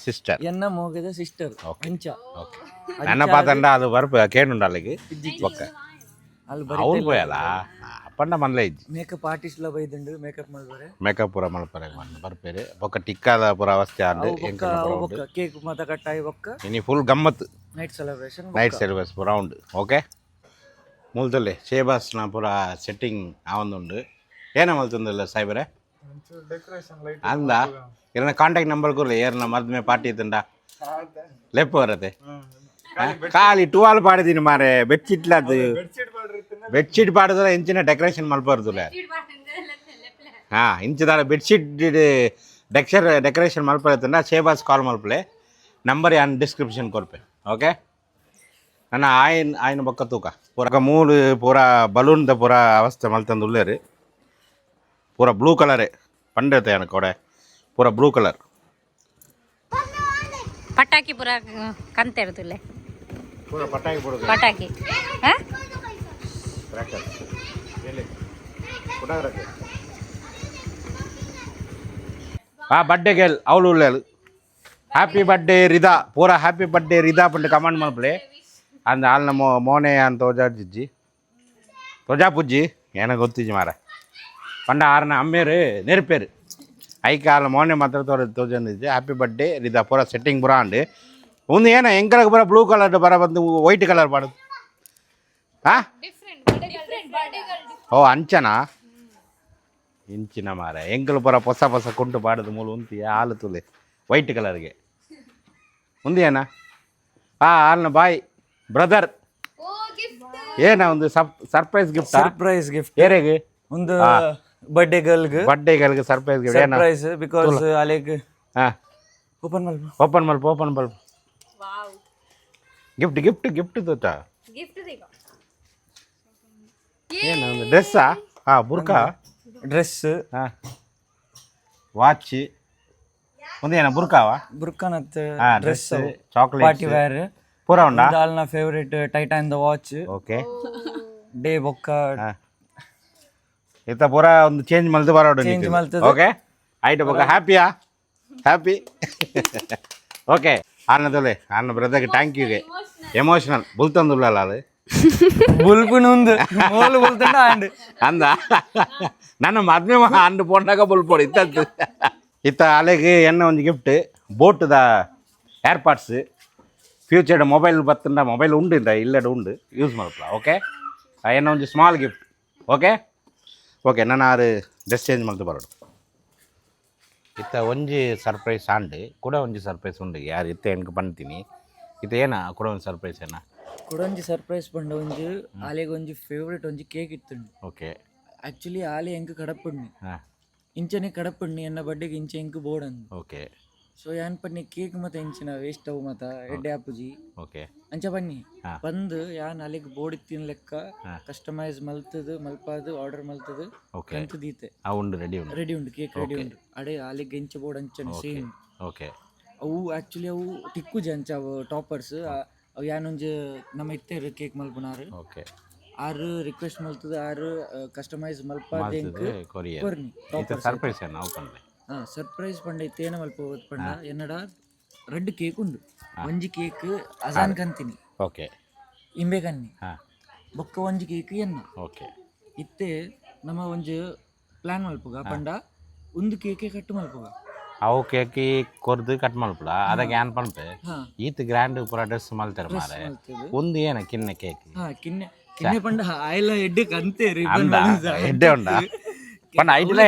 ಸಿಸ್ಟರ್ ಎನ್ನ ಮೋಕೆದ ಸಿಸ್ಟರ್ ಅಂಚ ನನ್ನ ಪಾತಂಡ ಅದು ಬರ್ಪ ಕೇನುಂಡ ಅಲ್ಲಿಗೆ ಬೊಕ್ಕ ಅಲ್ಲಿ ಅವ್ರು போயல ಪಂಡ ಮನ್ಲೆ ಇಜ್ಜಿ ಮೇಕಪ್ ಆರ್ಟಿಸ್ಟ್ ಲ ಬೈದುಂಡು ಮೇಕಪ್ ಮಲ್ಪರೆ ಮೇಕಪ್ ಪೂರ ಮಲ್ಪರೆ ಬರ್ಪೇರೆ ಬೊಕ್ಕ ಟಿಕ್ಕಾದ ಪೂರ ಅವಸ್ಥೆ ಆಂಡು ಬೊಕ್ಕ ಕೇಕ್ ಮಾತ ಕಟ್ಟಾಯಿ ಬೊಕ್ಕ ಇನಿ ಫುಲ್ ಗಮ್ಮತ್ ನೈಟ್ ಸೆಲೆಬ್ರೇಷನ್ ಪೂರ ಉಂಡು ಓಕೆ ಮೂಲದಲ್ಲಿ ಶೇಬಾಸ್ನ ಪೂರ ಸೆಟ್ಟಿಂಗ್ ಆವೊಂದುಂಡು ಏನ ಮಲ್ತೊಂದಿಲ್ಲ ಸಾಯ್ಬರೆ ಅಂದ ಇರನ ಕಾಂಟ್ಯಾಕ್ಟ್ ನಂಬರ್ ಕೊರ್ಲೆ ಏರ್ನ ಮದ್ಮೆ ಪಾರ್ಟಿ ಇತ್ತಂಡ ಲೆಪ್ಪ ಬರತ್ತೆ ಖಾಲಿ ಟುವಾಲ್ ಪಾಡಿದೀನಿ ಮಾರೆ ಬೆಡ್ಶೀಟ್ಲದು ಬೆಡ್ಶೀಟ್ ಪಾಡಿದ್ರೆ ಇಂಚಿನ ಡೆಕೋರೇಷನ್ ಮಲ್ಪರ್ದುಲೆ ಹಾಂ ಇಂಚಿದಾರ ಬೆಡ್ಶೀಟ್ ಡೆಕೋರೇಷನ್ ಮಲ್ಪರತ್ತಂಡ ಶೇಬಾಸ್ ಕಾಲ್ ಮಲ್ಪಲೆ ನಂಬರ್ ಯಾನ್ ಡಿಸ್ಕ್ರಿಪ್ಷನ್ ಕೊರ್ಪೆ ಓಕೆ ನನ್ನ ಆಯ್ನ ಬೊಕ್ಕ ತೂಕ ಪೂರ ಮೂಲು ಪೂರ ಬಲೂನ್ದ ಪೂರ ಅವಸ್ಥೆ ಮಲ್ತಂದು ಉಳ್ಳೇರಿ ಪೂರ ಬ್ಲೂ ಕಲರೇ ಪಂಡತೆ ಅನ್ನ ಕೊಡೆ ಪೂರ ಬ್ಲೂ ಕಲರ್ ಪಟಾಕಿ ಪೂರ ಕಂತೆ ಇರ್ತುಲೆ ಪೂರ ಪಟಾಕಿ ಪೂರ ಪಟಾಕಿ ಬರ್ಡೇ ಗೇಲ್ ಅವಳು ಉಳ್ಳೇಳು ಹ್ಯಾಪಿ ಬರ್ಡೇ ರಿದಾ ಪೂರ ಹ್ಯಾಪಿ ಬರ್ಡೇ ರಿದಾ ಪಂಡು ಕಮೆಂಟ್ ಮಲ್ಪಲೆ ಅಂದ ಆಲ್ನ ಮೋನೆ ಅಂತ ತೋಜಾಜಿಜ್ಜಿ ತೋಜಾಪುಜ್ಜಿ ಏನ ಗೊತ್ತಿಜ್ಜಿ ಮಾರ ಪಂಡ ಆರ್ನ ಅಮ್ಮೇರು ನೆರಪೇರು ಐಕ ಆಲ ಮೋನೆ ಮಾತ್ರ ತೋಜಂದಿಜ್ಜಿ ಹ್ಯಾಪಿ ಬರ್ಡೇ ರಿದಾ ಪೂರ ಸೆಟ್ಟಿಂಗ್ ಪೂರ ಅಂಡು ಒಂದು ಏನ ಎಂಕಲಕ್ಕೆ ಬರ ಬ್ಲೂ ಕಲರ್ ಬರ ಬಂದು ವೈಟ್ ಕಲರ್ ಪಾಡು ಹಾಂ ಓ ಅಂಚನಾ ಇಂಚಿನ ಮಾರ ಎಂಕಲು ಪೂರ ಹೊಸ ಕುಂಟು ಪಾಡೋದು ಮೂಲ ಉಂತಿ ಹಾಲು ತುಲೆ ವೈಟ್ ಕಲರ್ಗೆ ಮುಂದೆ ಏನ ಹಾಲ್ನ ಬಾಯ್ ಬ್ರದರ್ ಏನ ಒಂದು ಸರ್ಪ್ರೈಸ್ ಗಿಫ್ಟ್ ಏರೆಗೆ ಒಂದು ಬರ್ಡೇ ಗರ್ಲ್ಗೆ ಸರ್ಪ್ರೈಸ್ ಗಿಫ್ಟ್ ಏನ ಸರ್ಪ್ರೈಸ್ ಬಿಕಾಸ್ ಅಲೆಗ್ ಹಾಂ ಓಪನ್ ಮಲ್ಪ ವಾವ್ ಗಿಫ್ಟ್ ತೋಟ ಗಿಫ್ಟ್ ದೇಗೋ ಏನು ಒಂದು ಡ್ರೆಸ್ಸಾ ಹಾಂ ಬುರ್ಕಾ ಡ್ರೆಸ್ ಹಾಂ ವಾಚ್ ಒಂದೇನ ಬುರ್ಕಾವಾ ಬುರ್ಕನತ್ ಡ್ರೆಸ್ ಚಾಕ್ಲೇಟ್ ಪಾರ್ಟಿ ವೇರ್ ಪೂರ ಉಂಡಾ ದಾಲ್ನ favourite Titan the watch okay day ಬೊಕ್ಕ ಇತ್ತ ಪೂರ ಒಂದು ಚೇಂಜ್ ಮಲ್ತು ಬರೋಡು ಚೇಂಜ್ ಮಲ್ತದ ಓಕೆ ಆಯ್ತು ಬೊಕ್ಕ ಹ್ಯಾಪಿ ಓಕೆ ಆನದೊಲೆ ಆನ ಬ್ರದರ್ಗೆ ಥ್ಯಾಂಕ್ ಯುಗೆ ಎಮೋಷನಲ್ ಬುಲ್ತಂದುಲ್ಲ ಅದು ಬುಲ್ಪುನುಂದು ಮೋಲು ಬುಲ್ತಂಡ ಆಂಡ್ ಅಂದ ನನ್ನ ಮದ್ಮೆ ಅಂಡು ಪೋಂಡಾಗ ಬುಲ್ಪೋಡು ಇತ್ತದ್ದು ಇತ್ತ ಅಲೆಗೆ ಎನ್ನ ಒಂದು gift ಬೋಟ್ದ AirPods featured mobile ಬತ್ತಂಡ mobile ಉಂಡು ಇಲ್ಲಡು ಉಂಡು ಯೂಸ್ ಮಾಡಪ್ಪ ಓಕೆ ಎನ್ನ ಒಂದು ಸ್ಮಾಲ್ ಗಿಫ್ಟ್ ಓಕೆ ನಾನು ಆರು ಡ್ರೆಸ್ ಚೇಂಜ್ ಮಾಡ್ತು ಬರೋಡು ಇತ್ತ ಒಂಜಿ ಸರ್ಪ್ರೈಸ್ ಆಂಡು ಕೂಡ ಒಂಜಿ ಸರ್ಪ್ರೈಸ್ ಉಂಡು ಯಾರು ಇತ್ತ ಎನ್ಗೆ ಪಣ್ತೀನಿ ಇತ್ತ ಏನ ಕೂಡ ಒಂದು ಸರ್ಪ್ರೈಸ್ ಏನ ಕೊಡೊಂಜಿ ಸರ್ಪ್ರೈಸ್ ಪಂಡ ಒಂಜಿ ಆಲೆಗ್ ಒಂಜಿ ಫೇವ್ರೇಟ್ ಒಂಜಿ ಕೇಕ್ ಇತ್ತುಂಡು. ಓಕೆ ಆಕ್ಚುಲಿ ಆಲೆ ಎಂಕ್ ಕಡಪುಂಡು ಹಾಂ ಇಂಚನೆ ಕಡಪುಂಡು ಎನ್ನ ಬಡ್ಡೆಗೆ ಇಂಚ ಎಂಕ್ ಬೋಡಂದು. ಓಕೆ ಸೊ ಯಾನ್ ಪನ್ನಿ ಕೇಕ್ ಮತ ಇಂಚಿನ ವೇಸ್ಟ್ ಅವು ಮತ ಎಡ್ಡೆ ಆಪುಜಿ ಓಕೆ ಅಂಚ ಬನ್ನಿ ಹಾ. ಬಂದು ಯಾನ್ ಅಲೆಗ್ ಬೋಡಿತ್ತಿನ ಲೆಕ್ಕ ಕಸ್ಟಮೈಸ್ ಮಲ್ತದು ಮಲ್ಪಾದು ಆರ್ಡರ್ ಮಲ್ತದು ಓಕೆ ಎಂತ ದೀತೆ ಆ ಉಂಡು ರೆಡಿ ಉಂಡು ರೆಡಿ ಉಂಡು ಕೇಕ್ ರೆಡಿ ಉಂಡು ಅಡೆ ಆಲೆಗ್ ಎಂಚ ಬೋರ್ಡ್ ಅಂಚನೆ ಸೇಮ್. ಓಕೆ ಅವು ಆಕ್ಚುಲಿ ಅವು ಟಿಕ್ಕುಜಿ ಅಂಚ ಅವು ಟಾಪರ್ಸ್ ಅವು ಯಾನೊಂಜು ನಮ್ಮ ಇತ್ತೇರು ಕೇಕ್ ಮಲ್ಪುನಾರು ಓಕೆ ಆರು ರಿಕ್ವೆಸ್ಟ್ ಮಲ್ತದ ಆರು ಕಸ್ಟಮೈಸ್ ಮಲ್ಪಾದ ಎಂಕ್ ಕೊರಿಯರ್ ಕೊರ್ನಿ ಇದು ಸರ್ಪ್ರೈಸ್ ಏನು ನಾವು ಪಂಡೆ ಸರ್ಪ್ರೈಸ್ ಪಂಡ ಇತ್ತೇನ ಮಲ್ಪ ಪಂಡ ಎನ್ನಡ ರೆಡ್ ಕೇಕ್ ಉಂಡು ಒಂಜಿ ಕೇಕ್ ಅಜಾನ್ ಕಂತಿನಿ ಓಕೆ ಇಂಬೆ ಕನ್ನಿ ಹಾಂ ಬೊಕ್ಕ ಒಂಜಿ ಕೇಕ್ ಎನ್ನ ಓಕೆ ಇತ್ತೆ ನಮ್ಮ ಒಂಜು ಪ್ಲಾನ್ ಮಲ್ಪುಗ ಪಂಡ ಒಂದು ಕೇಕೆ ಕಟ್ಟು ಮಲ್ಪುಗ ಅವು ಕೇಕಿ ಕೊರ್ದು ಕಟ್ ಮಲ್ಪುಡ ಅದಕ್ಕೆ ಏನ್ ಪಂಪೆ ಹಾ ಈತ್ ಗ್ರ್ಯಾಂಡ್ ಪೂರ ಡ್ರೆಸ್ ಮಲ್ತಾರೆ ಮಾರೆ ಮಲ್ತದು ಒಂದು ಏನ ಕಿನ್ನ ಕೇಕ್ ಹಾ ಕಿನ್ನೆ ಕಿನ್ನೆ ಪಂಡ ಆಯ್ಲ ಎಡ್ಡೆ ಕಂತೆ ಅಂದ ಎಡ್ಡೆ ಉಂಡ ಪಂಡ ಐಟಿಲ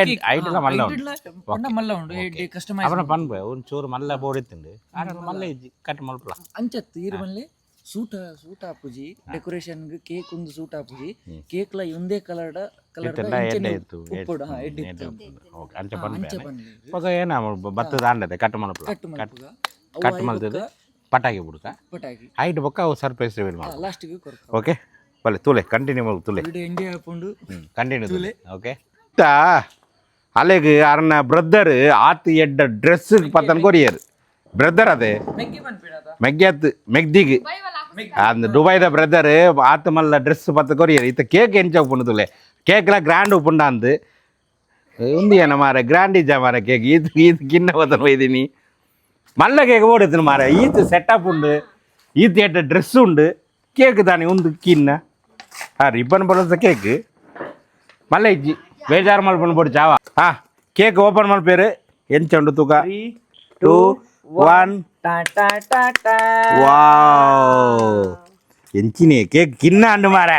ಮಲ್ಲ ಉಂಡು ಪಂಡ ಮಲ್ಲ ಉಂಡು ಎಡ್ಡೆ ಕಸ್ಟಮೈಸ್ ಅವನ ಪನ್ಪೆ ಒಂಚೂರು ಮಲ್ಲ ಬೋಡಿತ್ತುಂಡು ಆಗ ಮಲ್ಲ ಇಜ್ಜಿ ಕಟ್ ಮಲ್ಪುಡ ಅಂಚತ್ತು ಈರು ಮಲ್ಲೆ ಸೂಟ ಆಪುಜಿ ಡೆಕೋರೇಷನ್ ಕೇಕ್ ಒಂದು ಸೂಟ್ ಆಪುಜಿ ಕೇಕ್ ಲ ಒಂದೇ ಕಲರ್ ಎಡ್ಡೆ ಇತ್ತು ಉಪ್ಪುಡು ಹಾ ಎಡ್ಡೆ ಇತ್ತು ಓಕೆ ಅಂಚೆ ಪನ್ಪೆ ಅಂಚೆ ಬಂದ್ಲಿ ಇವಾಗ ಏನ ಭತ್ತದ ಅಂಡದೆ ಕಟ್ ಮಲ್ಪುಡ ಕಟ್ಟು ಮಲ್ಪುಗ ಕಟ್ ಮಲ್ತದೆ ಪಟಾಕಿ ಬಿಡುಕ ಪಟಾಕಿ ಐಟ್ ಬೊಕ್ಕ ಅವು ಸರ್ಪ್ರೈಸ್ ರಿವೀಲ್ ಮಾಡು ಲಾಸ್ಟಿಗೆ ಕೊರ್ಕ ಓಕೆ ಬಲೆ ತುಲೆ ಕಂಟಿನ್ಯೂ ಮಾಡು ತುಲೆ ವಿಡಿಯೋ ಎಂಡಿ ಆಪುಂಡು ಕಂಟಿನ್ಯೂ ತುಲೆ ಓಕೆ ಅಲೆಗ್ ಅರ್ನ ಬ್ರದರ್ ಆತ್ ಎಡ್ಡ ಡ್ರೆಸ್ ಪತ್ತನ್ ಕೊರಿಯರ್ ಬ್ರದರ್ ಅದೇ ಮೆಗ್ಗಿ ಬಂದ್ಬಿಡದ ಮೆಗ್ಗ್ಯಾತ್ ಮೆಗ್ದಿಗ್ ಅಂದ್ ದುಬೈದ ಬ್ರದರ್ ಆತ್ ಮಲ್ಲ ಡ್ರೆಸ್ ಪತ್ತ ಕೊರಿಯರ್ ಇತ್ತ ಕೇಕ್ ಎಂಚ ಉಪ್ಪುಂಡು ತುಲೆ ಕೇಕ್ಲ ಗ್ರ್ಯಾಂಡ್ ಉಪ್ಪುಂಡ ಅಂದ್ ಉಂದಿ ಏನ ಮಾರೆ ಗ್ರ್ಯಾಂಡ್ ಇಜ್ಜ ಮಾರೆ ಕೇಕ್ ಈತ್ ಕಿನ್ನ ಪತ್ತನ್ ಒಯ್ದಿನಿ ಮಲ್ಲ ಕೇಕ್ ಓಡಿತ್ತು ಮಾರೆ ಈತ್ ಸೆಟಪ್ ಉಂಡು ಈತ್ ಎಡ್ಡ ಡ್ರೆಸ್ ಉಂಡು ಕೇಕ್ ತಾನೆ ಒಂದು ಕಿನ್ನ ರಿಬ್ಬನ್ ಬರೋದ ಕೇಕ್ ಮಲ್ಲ ಇಜ್ಜಿ ಬೇಜಾರು ಮಲ್ಪನ್ ಬೋಡಿ ಚಾವ ಹಾ ಕೇಕ್ ಓಪನ್ ಮಲ್ಪೇರು ಎಂಚ ಉಂಡು ತೂಕ 3, 2, 1 ಟಾ ಟಾ ಟಾ ಟಾ ವಾವ್ ಎಂಚಿನಿ ಕೇಕ್ ಕಿನ್ನ ಅಂಡು ಮಾರ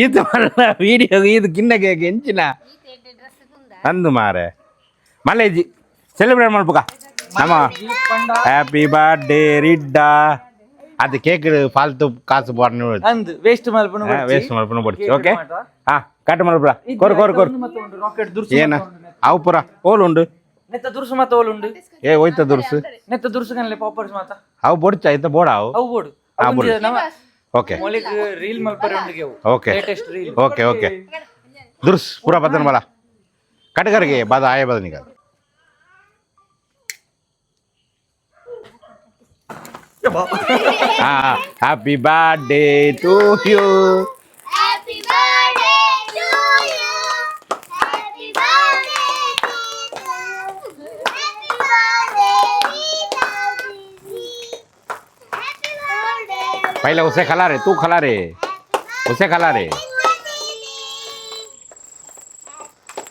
ಈತ ಮಲ್ಲ ವೀಡಿಯೋ ಇದು ಕಿನ್ನ ಕೇಕ್ ಎಂಚಿನ ಅಂದು ಮಾರೆ ಮಲ್ಲ ಇಜ್ಜಿ ಸೆಲೆಬ್ರೇಟ್ ಮಲ್ಪುಕ ನಮ್ಮ ಹ್ಯಾಪಿ ಬರ್ಡೇ ರಿಡ್ಡ ಅದು ಕೇಕ್ ಫಾಲ್ತು ಕಾಸು ಬಾರ್ನು ಅಂದ್ ವೇಸ್ಟ್ ಮಲ್ಪನ ವೇಸ್ಟ್ ಮಲ್ಪನ ಬಡ್ಚಿ ಓಕೆ ಹಾ ಕಟ್ ಮಲ್ಪುರ ಕೊರ್ ರಾಕೆಟ್ ದುರ್ಸು ಏನ ಅವು ಪುರ ಓಲ್ ಉಂಡು ನೆತ್ತ ದುರ್ಸು ಮತ್ತ ಓಲ್ ಉಂಡು ಏ ಹೋಯ್ತ ದುರ್ಸು ನೆತ್ತ ದುರ್ಸು ಕನ್ಲೆ ಪಾಪರ್ಸ್ ಮಾತ ಅವು ಬೊಡ್ಚ ಐತ ಬೋಡ ಅವು ಅವು ಬೋಡು ಹಾ ಬೋಡು ನಮ್ಮ ಓಕೆ ಮೊಲಿಗ್ ರೀಲ್ ಮಲ್ಪರೆ ಉಂಡಿಗೆ ಅವು okay latest reel okay okay ದುರ್ಸ್ ಪೂರ ಬದನ ಬಲ ಕಟಕರಿಗೆ ಬದ ಆಯ ಬದನಿಗ ಹಾ happy birthday to you Happy birthday to you. Happy birthday, Rita. Happy birthday, Rita. Happy birthday. पहले उसे खिला रे तू खिला रे उसे खिला रे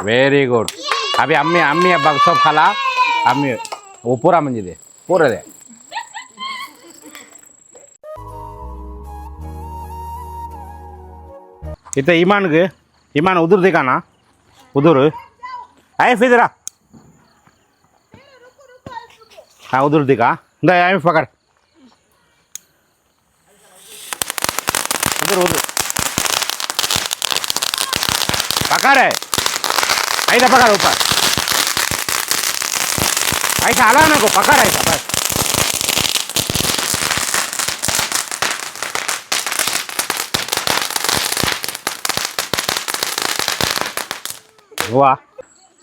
वेरी गुड अभी अम्मी अम्मी अब्बा सब खिला अम्मी वो पूरा मंजी दे पूरा दे इतना ईमान उधर देखा ना उधर आए फिर जरा हाँ उधर देखा नहीं आए पकड़ उधर उधर पकड़ है ऐसा पकड़ ऊपर ऐसा हला ना को पकड़ ऐसा बस हुआ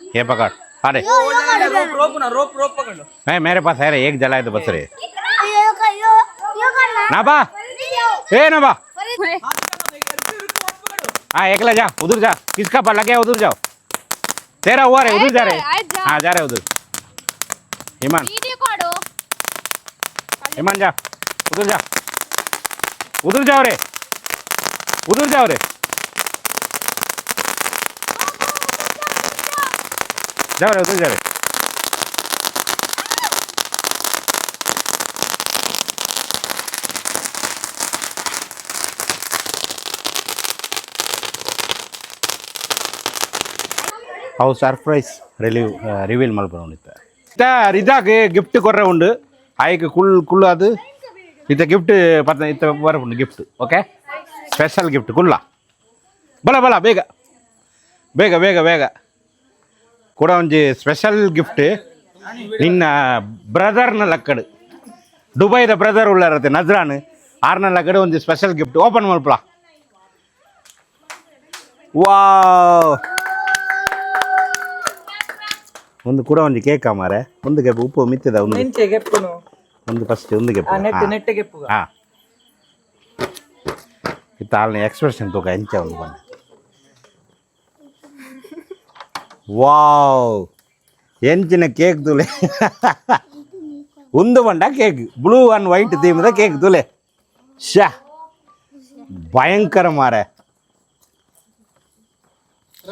ये पकड़ अरे रोप पकड़ लो नहीं मेरे पास है रे एक जलाए तो बस रे यो करना ना बा ए ना बा हाँ एकला जा उधर जा किसका पर लगे उधर जाओ तेरा हुआ रे उधर जा रे हाँ जा रहे उधर ईमान ईमान जा उधर जा उधर जाओ रे उधर जाओ रे जाओ रे उधर जा रे ಅವು ಸರ್ಪ್ರೈಸ್ ರಿವೀಲ್ ಮಾಡ್ಬೋದು ಇತ್ತ ರಿದಾಗೆ ಗಿಫ್ಟ್ ಕೊರ್ರೆ ಉಂಡು ಆಯ್ಕೆ ಕುಳ್ಳು ಅದು ಇತ್ತ ಗಿಫ್ಟ್ ಪತ್ತ ಇತ್ತ ಬರಪುಂಡು ಗಿಫ್ಟ್ ಓಕೆ ಸ್ಪೆಷಲ್ ಗಿಫ್ಟ್ ಕುಲ್ಲ ಬಲ ಬಲ ಬೇಗ ಬೇಗ ಬೇಗ ಬೇಗ ಕೂಡ ಒಂಜಿ ಸ್ಪೆಷಲ್ ಗಿಫ್ಟ್ ನಿನ್ನ ಬ್ರದರ್ನ ಲಕ್ಕಡು ದುಬೈದ ಬ್ರದರ್ ಉಳ್ಳಾರತ್ತೆ ನಜ್ರಾನ್ ಆರ್ನ ಲಕ್ಕಡು ಒಂದು ಸ್ಪೆಷಲ್ ಗಿಫ್ಟ್ ಓಪನ್ ಮಲ್ಪಲ ವಾವ್ ಒಂದು ಕೂಡ ಒಂದು ಕೇಕ ಮಾರೆ ಒಂದು ಗೆಪ್ಪು ಉಪ್ಪು ಮಿತ್ತಿದ ಒಂದು ಮೆಂಚೆ ಗೆಪ್ಪುನು ಒಂದು ಫಸ್ಟ್ ಒಂದು ಗೆಪ್ಪು ನೆಟ್ ಗೆಪ್ಪು ಹಾಂ ಇತ್ತ ಆಲ್ನ ಎಕ್ಸ್ಪ್ರೆಷನ್ ತೂಕ ಎಂಚ ಒಂದು ಬಂದು ವಾವ್ ಎಂಚಿನ ಕೇಕ್ ತುಲೆ ಒಂದು ಬಂಡ ಕೇಕ್ ಬ್ಲೂ ಅಂಡ್ ವೈಟ್ ಥೀಮ್ದ ಕೇಕ್ ತುಲೆ ಶಾ ಭಯಂಕರ ಮಾರೆ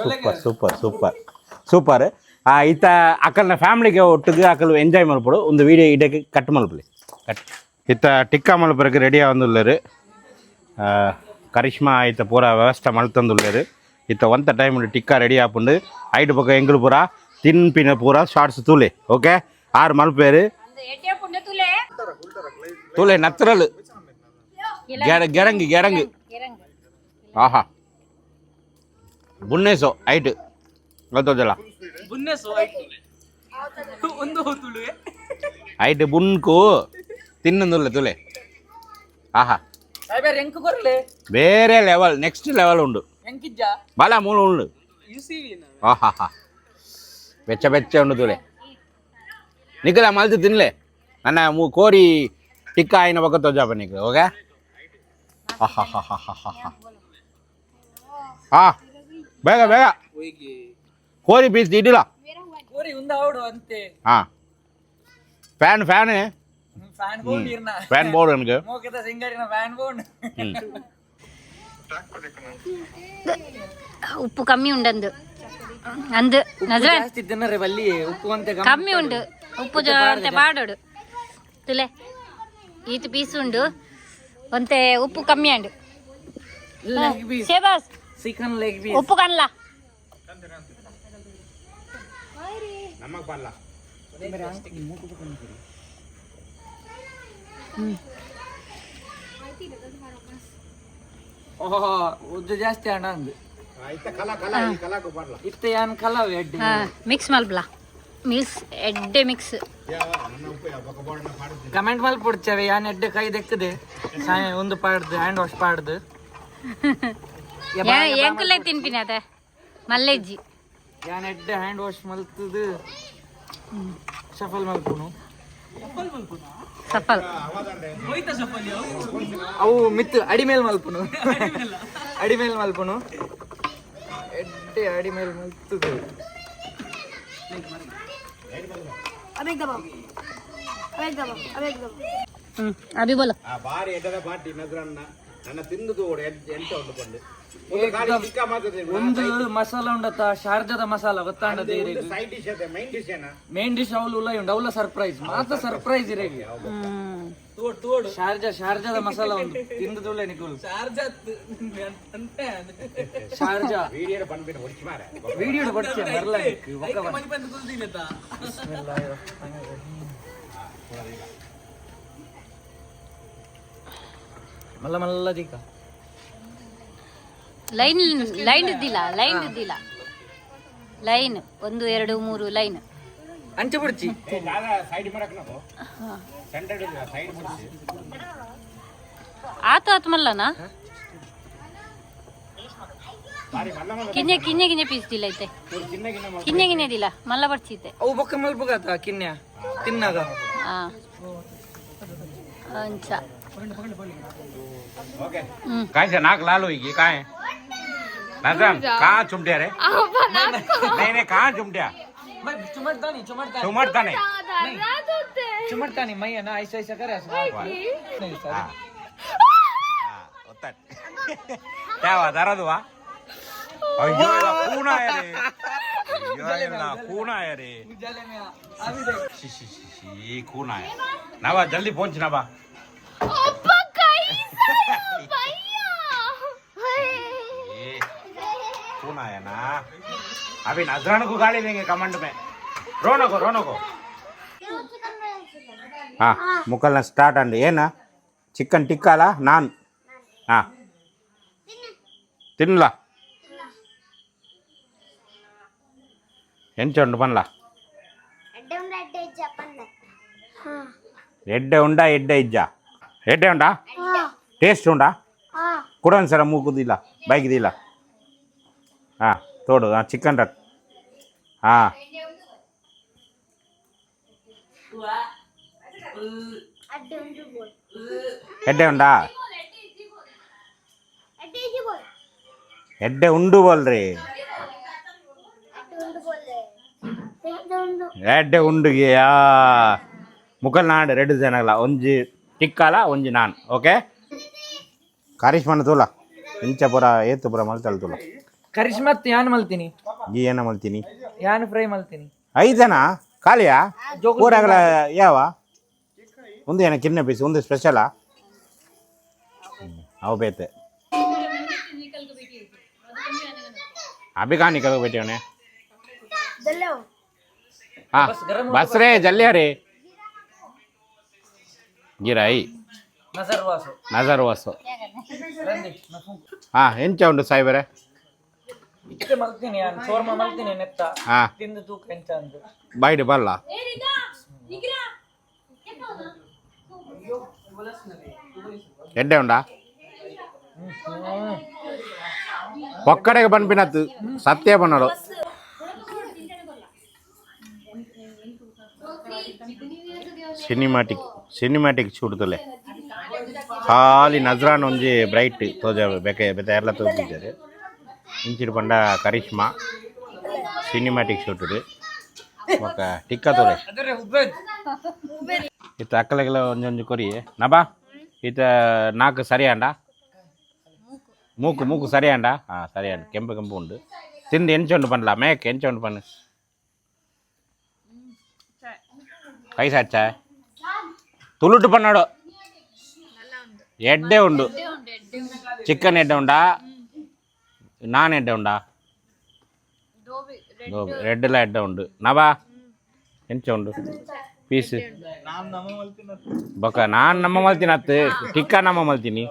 ಸೂಪರ್ ಸೂಪರ್ ಸೂಪರ್ ಸೂಪರ್ ಈತ ಅಕ್ಕಲ್ನ ಫ್ಯಾಮಿಲಿಗೆ ಒಟ್ಟಿಗೆ ಅಕ್ಕಲು ಎಂಜಾಯ್ ಮಲ್ಪಡು ಒಂದು ವೀಡಿಯೋ ಇಡಕ್ಕೆ ಕಟ್ ಮಲ್ಪಲಿ ಕಟ್ ಇತ್ತ ಟಿಕ್ಕ ಮಲ್ಪರಕ್ಕೆ ರೆಡಿ ಆಗೊಂದುಳ್ಳರು ಕರಿಷ್ಮಾ ಈತ ಪೂರ ವ್ಯವಸ್ಥೆ ಮಲ್ತಂದುಳ್ಳರು ಇತ್ತ ಒಂತ ಟೈಮ್ ಟಿಕ್ಕ ರೆಡಿ ಆಪುಂಡು ಐಟ್ ಪಕ್ಕ ಎಂಗಳು ಪೂರ ತಿನ್ಪಿನ ಪೂರ ಶಾರ್ಟ್ಸ್ ತೂಲೆ ಓಕೆ ಆರು ಮಲ್ಪೇರು ತೂಲೆ ನತ್ರಲ್ ಗೆರಂಗಿ ಗೆರಂಗಿ ಆಹಾ ಬುನ್ನೇಸೋ ಐಟ್ ಗೊತ್ತೋದಲ್ಲ ಐಟ್ ಬುನ್ಕು ತಿನ್ನೊಂದುಲ್ಲ ತುಲೆ ಆಹಾ ಬೇರೆ ಲೆವೆಲ್ ನೆಕ್ಸ್ಟ್ ಲೆವೆಲ್ ಉಂಡು ಬಾಲ ಮೂಲ ಉಂಡು ಆಹಾ ಹಾ ಬೆಚ್ಚ ಬೆಚ್ಚ ಉಂಡು ತುಲೆ ನಿಖಲ ಮಲ್ತು ತಿನ್ಲೆ ನನ್ನ ಕೋರಿ ಟಿಕ್ಕ ಆಯ್ನ ಪಕ್ಕ ತೋಜಾಪ ನಿಖಲ ಓಕೆ ಆಹಾ ಹಾ ಹಾ ಹಾ ಹಾ ಹಾ ಹಾ ಬೇಗ ಬೇಗ ಕೋರಿ ಪೀಸ್ ಇಡಿಲ್ಲ ಹಾ ಫ್ಯಾನ್ ಫ್ಯಾನ್ ಫ್ಯಾನ್ ಬೋರ್ಡ್ ನನಗೆ ಉಪ್ಪು ಕಮ್ಮಿ ಉಂಡಂದು ಅಂದು ಕಮ್ಮಿ ಉಂಡು ಉಪ್ಪು ಅಂತೆ ಪಾಡೋಡು ತುಲೆ ಈತು ಪೀಸ್ ಉಂಡು ಒಂತೆ ಉಪ್ಪು ಕಮ್ಮಿ ಅಂಡು ಶೇಬಾಸ್ ಚಿಕನ್ ಲೆಗ್ ಪೀಸ್ ಉಪ್ಪು ಕನ್ಲ ಉದ್ದು ಜಾಸ್ತಿ ಹಣ ಅಂದು ಇತ್ತ ಯಾನ್ ಕಲಾವ್ ಎಡ್ಡೆ ಮಿಕ್ಸ್ ಮಲ್ಪಲ ಮಿಕ್ಸ್ ಎಡ್ಡೆ ಮಿಕ್ಸ್ ಕಮೆಂಟ್ ಮಲ್ ಪುಡ್ಚವೆ ಯಾನ್ ಎಡ್ಡೆ ಕೈ ದೆಕ್ಕದೆ ಒಂದು ಪಾಡ್ದು ಹ್ಯಾಂಡ್ ವಾಶ್ ಪಾಡ್ದು ಎಂಕುಲೆ ತಿನ್ಪಿನ ಅದ ಮಲ್ಲೆಜ್ಜಿ ಯಾನ್ ಎಡ್ಡೆ ಹ್ಯಾಂಡ್ ವಾಶ್ ಮಲ್ತದು ಸಫಲ್ ಮಲ್ಪುನು ಸಫಲ್ ಅವು ಮಿತ್ತು ಅಡಿಮೇಲ್ ಮಲ್ಪುನು ಅಡಿಮೇಲ್ ಮಲ್ಪುನು ಎಡ್ಡೆ ಅಡಿಮೇಲ್ ಮಲ್ತದು ಅಭಿ ಬೋಲ ಬಾರಿ ಎಡ್ಡದ ಪಾರ್ಟಿ ನದ್ರನ್ನ ನನ್ನ ತಿಂದು ಎಂಟ ಉಂಟುಕೊಂಡು ಒಂದು ಮಸಾಲ ಉಂಡತ್ತ ಶಾರ್ಜಾದ ಮಸಾಲ ಗೊತ್ತಾಂಡದ ಸೈಡ್ ಡಿಶ್ ಅದೇ ಮೈನ್ ಡಿಶ್ ಏನ ಮೇನ್ ಡಿಶ್ ಅವಳು ಉಂಡು ಅವಳ ಸರ್ಪ್ರೈಸ್ ಮಾತ್ರ ಸರ್ಪ್ರೈಸ್ ಇರೇಗಿ ಶಾರ್ಜಾದ ಮಸಾಲ ಉಂಟು ತಿಂದು ತುಳ್ಳೆ ನಿಕುಲ್ ಶಾರ್ಜಾ ವಿಡಿಯೋ ಬಡ್ಚೆ ಬರ್ಲ ಮಲ್ಲ ಮಲ್ಲ ದಿಕ್ಕ ಲೈನ್ ಲೈನ್ ಇದ್ದಿಲ್ಲ ಲೈನ್ 1 2 3 ಲೈನ್ ಅಂಚೆ ಬಿಡ್ಚಿ ಆತು ಮಲ್ಲನಾ ಕಿನ್ನೆ ಪೀಸ್ ದಿಲ್ಲ ಐತೆ ಕಿನ್ನೆ ದಿಲ್ಲ ಮಲ್ಲ ಬರ್ಚಿತ್ತೆ ಅವು ಬೊಕ್ಕ ಮಲ್ಪಗಾತ ಕಿನ್ಯ ತಿನ್ನಾಗ ಅಂಚ काय से नाक लाल होगी काय नजर कहाँ चुमटिया रे नहीं कहाँ चुमटिया चुमटता नहीं मैं ना ऐसा करे क्या हुआ दर्द हुआ अयो खून आया रे खून आया रे खून आया नवा जल्दी पहुंच नवा खून आया ना अभी नजरान को गाली देंगे कमेंट में रोनो को हाँ मुकलना स्टार्ट अंडी ऐना ಚಿಕನ್ ಟಿಕ್ಕಾಲ ನಾನ್ ಹಾಂ ತಿನ್ನಲ ಎಂಚ ಉಂಡು ಪನ್ಲ ಎಡ್ಡೆ ಉಂಡ ಎಡ್ಡೆ ಇಜ್ಜ ಎಡ್ಡೆ ಉಂಡಾ ಟೇಸ್ಟ್ ಉಂಡಾ ಕೂಡ ಒಂದ್ಸಲ ಮೂಗುದಿಲ್ಲ ಬೈಕಿದಿಲ್ಲ ಹಾಂ ತೋಡು ಹಾಂ ಚಿಕನ್ ರಕ್ ಹಾಂ ಎಡ್ಡೆ ಉಂಡಾ ಎಡ್ಡೆ ಉಂಡು ಬೋಲ್ರಿ ಎಡ್ಡೆ ಉಂಡುಗೆ ಮುಕಲ್ ನಾಡು 2 ಜನಗಳ ಒಂಜಿ ಟಿಕ್ಕಾಲ ಒಂಜಿ ನಾನ್ ಓಕೆ ಕರಿಷ್ಮನ ತೂಲ ಇಂಚ ಪುರ ಏತು ಪುರ ಮಲ್ತಲ್ ತೂಲ ಕರಿಷ್ಮತ್ ಯಾನ್ ಮಲ್ತೀನಿ ಈ ಏನ ಮಲ್ತೀನಿ ಯಾನ್ ಫ್ರೈ ಮಲ್ತೀನಿ 5 ಜನ ಖಾಲಿಯಾ ಊರಾಗಲ ಯಾವ ಒಂದು ಏನ ಕಿನ್ನ ಪೀಸ್ ಒಂದು ಸ್ಪೆಷಲಾ ಅವು ಬೇತೆ अभी कहाँ निकल बैठे होने हाँ बस रे जल्दी अरे गिराई नजर वासो हाँ ಎಂಚ ಉಂಟು ಸಾಯಿಬರೇ ಇತ್ತೆ ಮಲ್ತೀನಿ ನಾನು ಶೋರ್ಮ ಮಲ್ತೀನಿ ನೆತ್ತ ಹಾ ತಿಂದು ತೂಕ ಎಂಚ ಅಂದು ಬೈಡ್ ಬಲ್ಲ ಎಡ್ಡೆ ಉಂಡಾ ఒక్కడే పనిపినద్దు సత్య పన్నాడు ಸಿನಿಮ್ಯಾಟಿಕ್ ಚೂಡ್ತಲೆ ಖಾಲಿ ನಜ್ರಾನ್ ಒಂಜಿ ಬ್ರೈಟ್ ತೋಜ ಬೇಕೆ ಬೇತೆ ಎಲ್ಲ ತೋಜಿದ್ದಾರೆ ಇಂಚಿಡು ಪಂಡ ಕರಿಷ್ಮಾ ಸಿನಿಮ್ಯಾಟಿಕ್ ಶೂಟುಡು ఒక ಟಿಕ್ಕ ತೋಲೆ ಇತ್ತ ಅಕ್ಕಲೆಗೆಲ್ಲ ಒಂಜೊಂಜು ಕೊರಿ ನಬಾ ಇತ್ತ ನಾಲ್ಕು ಸರಿಯಾಂಡ ಮೂಕು ಸರಿಯಾಂಡಾ ಹಾಂ ಸರಿಯಾಂಡ ಕೆಂಪು ಉಂಡು ತಿಂದು ಎಂಚೊಂಡು ಪನ್ಲ ಮೇಕ್ ಎಂಚೊಂಡು ಪನ್ನು ಕೈ ಸಾಚ ತುಳುಟು ಪನ್ನಾಡು ಎಡ್ಡೆ ಉಂಡು ಚಿಕನ್ ಎಡ್ಡೆ ಉಂಡಾ ನಾನ್ ಎಡ್ಡೆ ಉಂಡಾ రెడ్డిలా ఎడ్డ ఉండు నవా ఎంచ ఉండు పీస్ బొక్క నాన్ నమ్మ మల్తినత్తు టిక్కా నమ్మ మల్తిని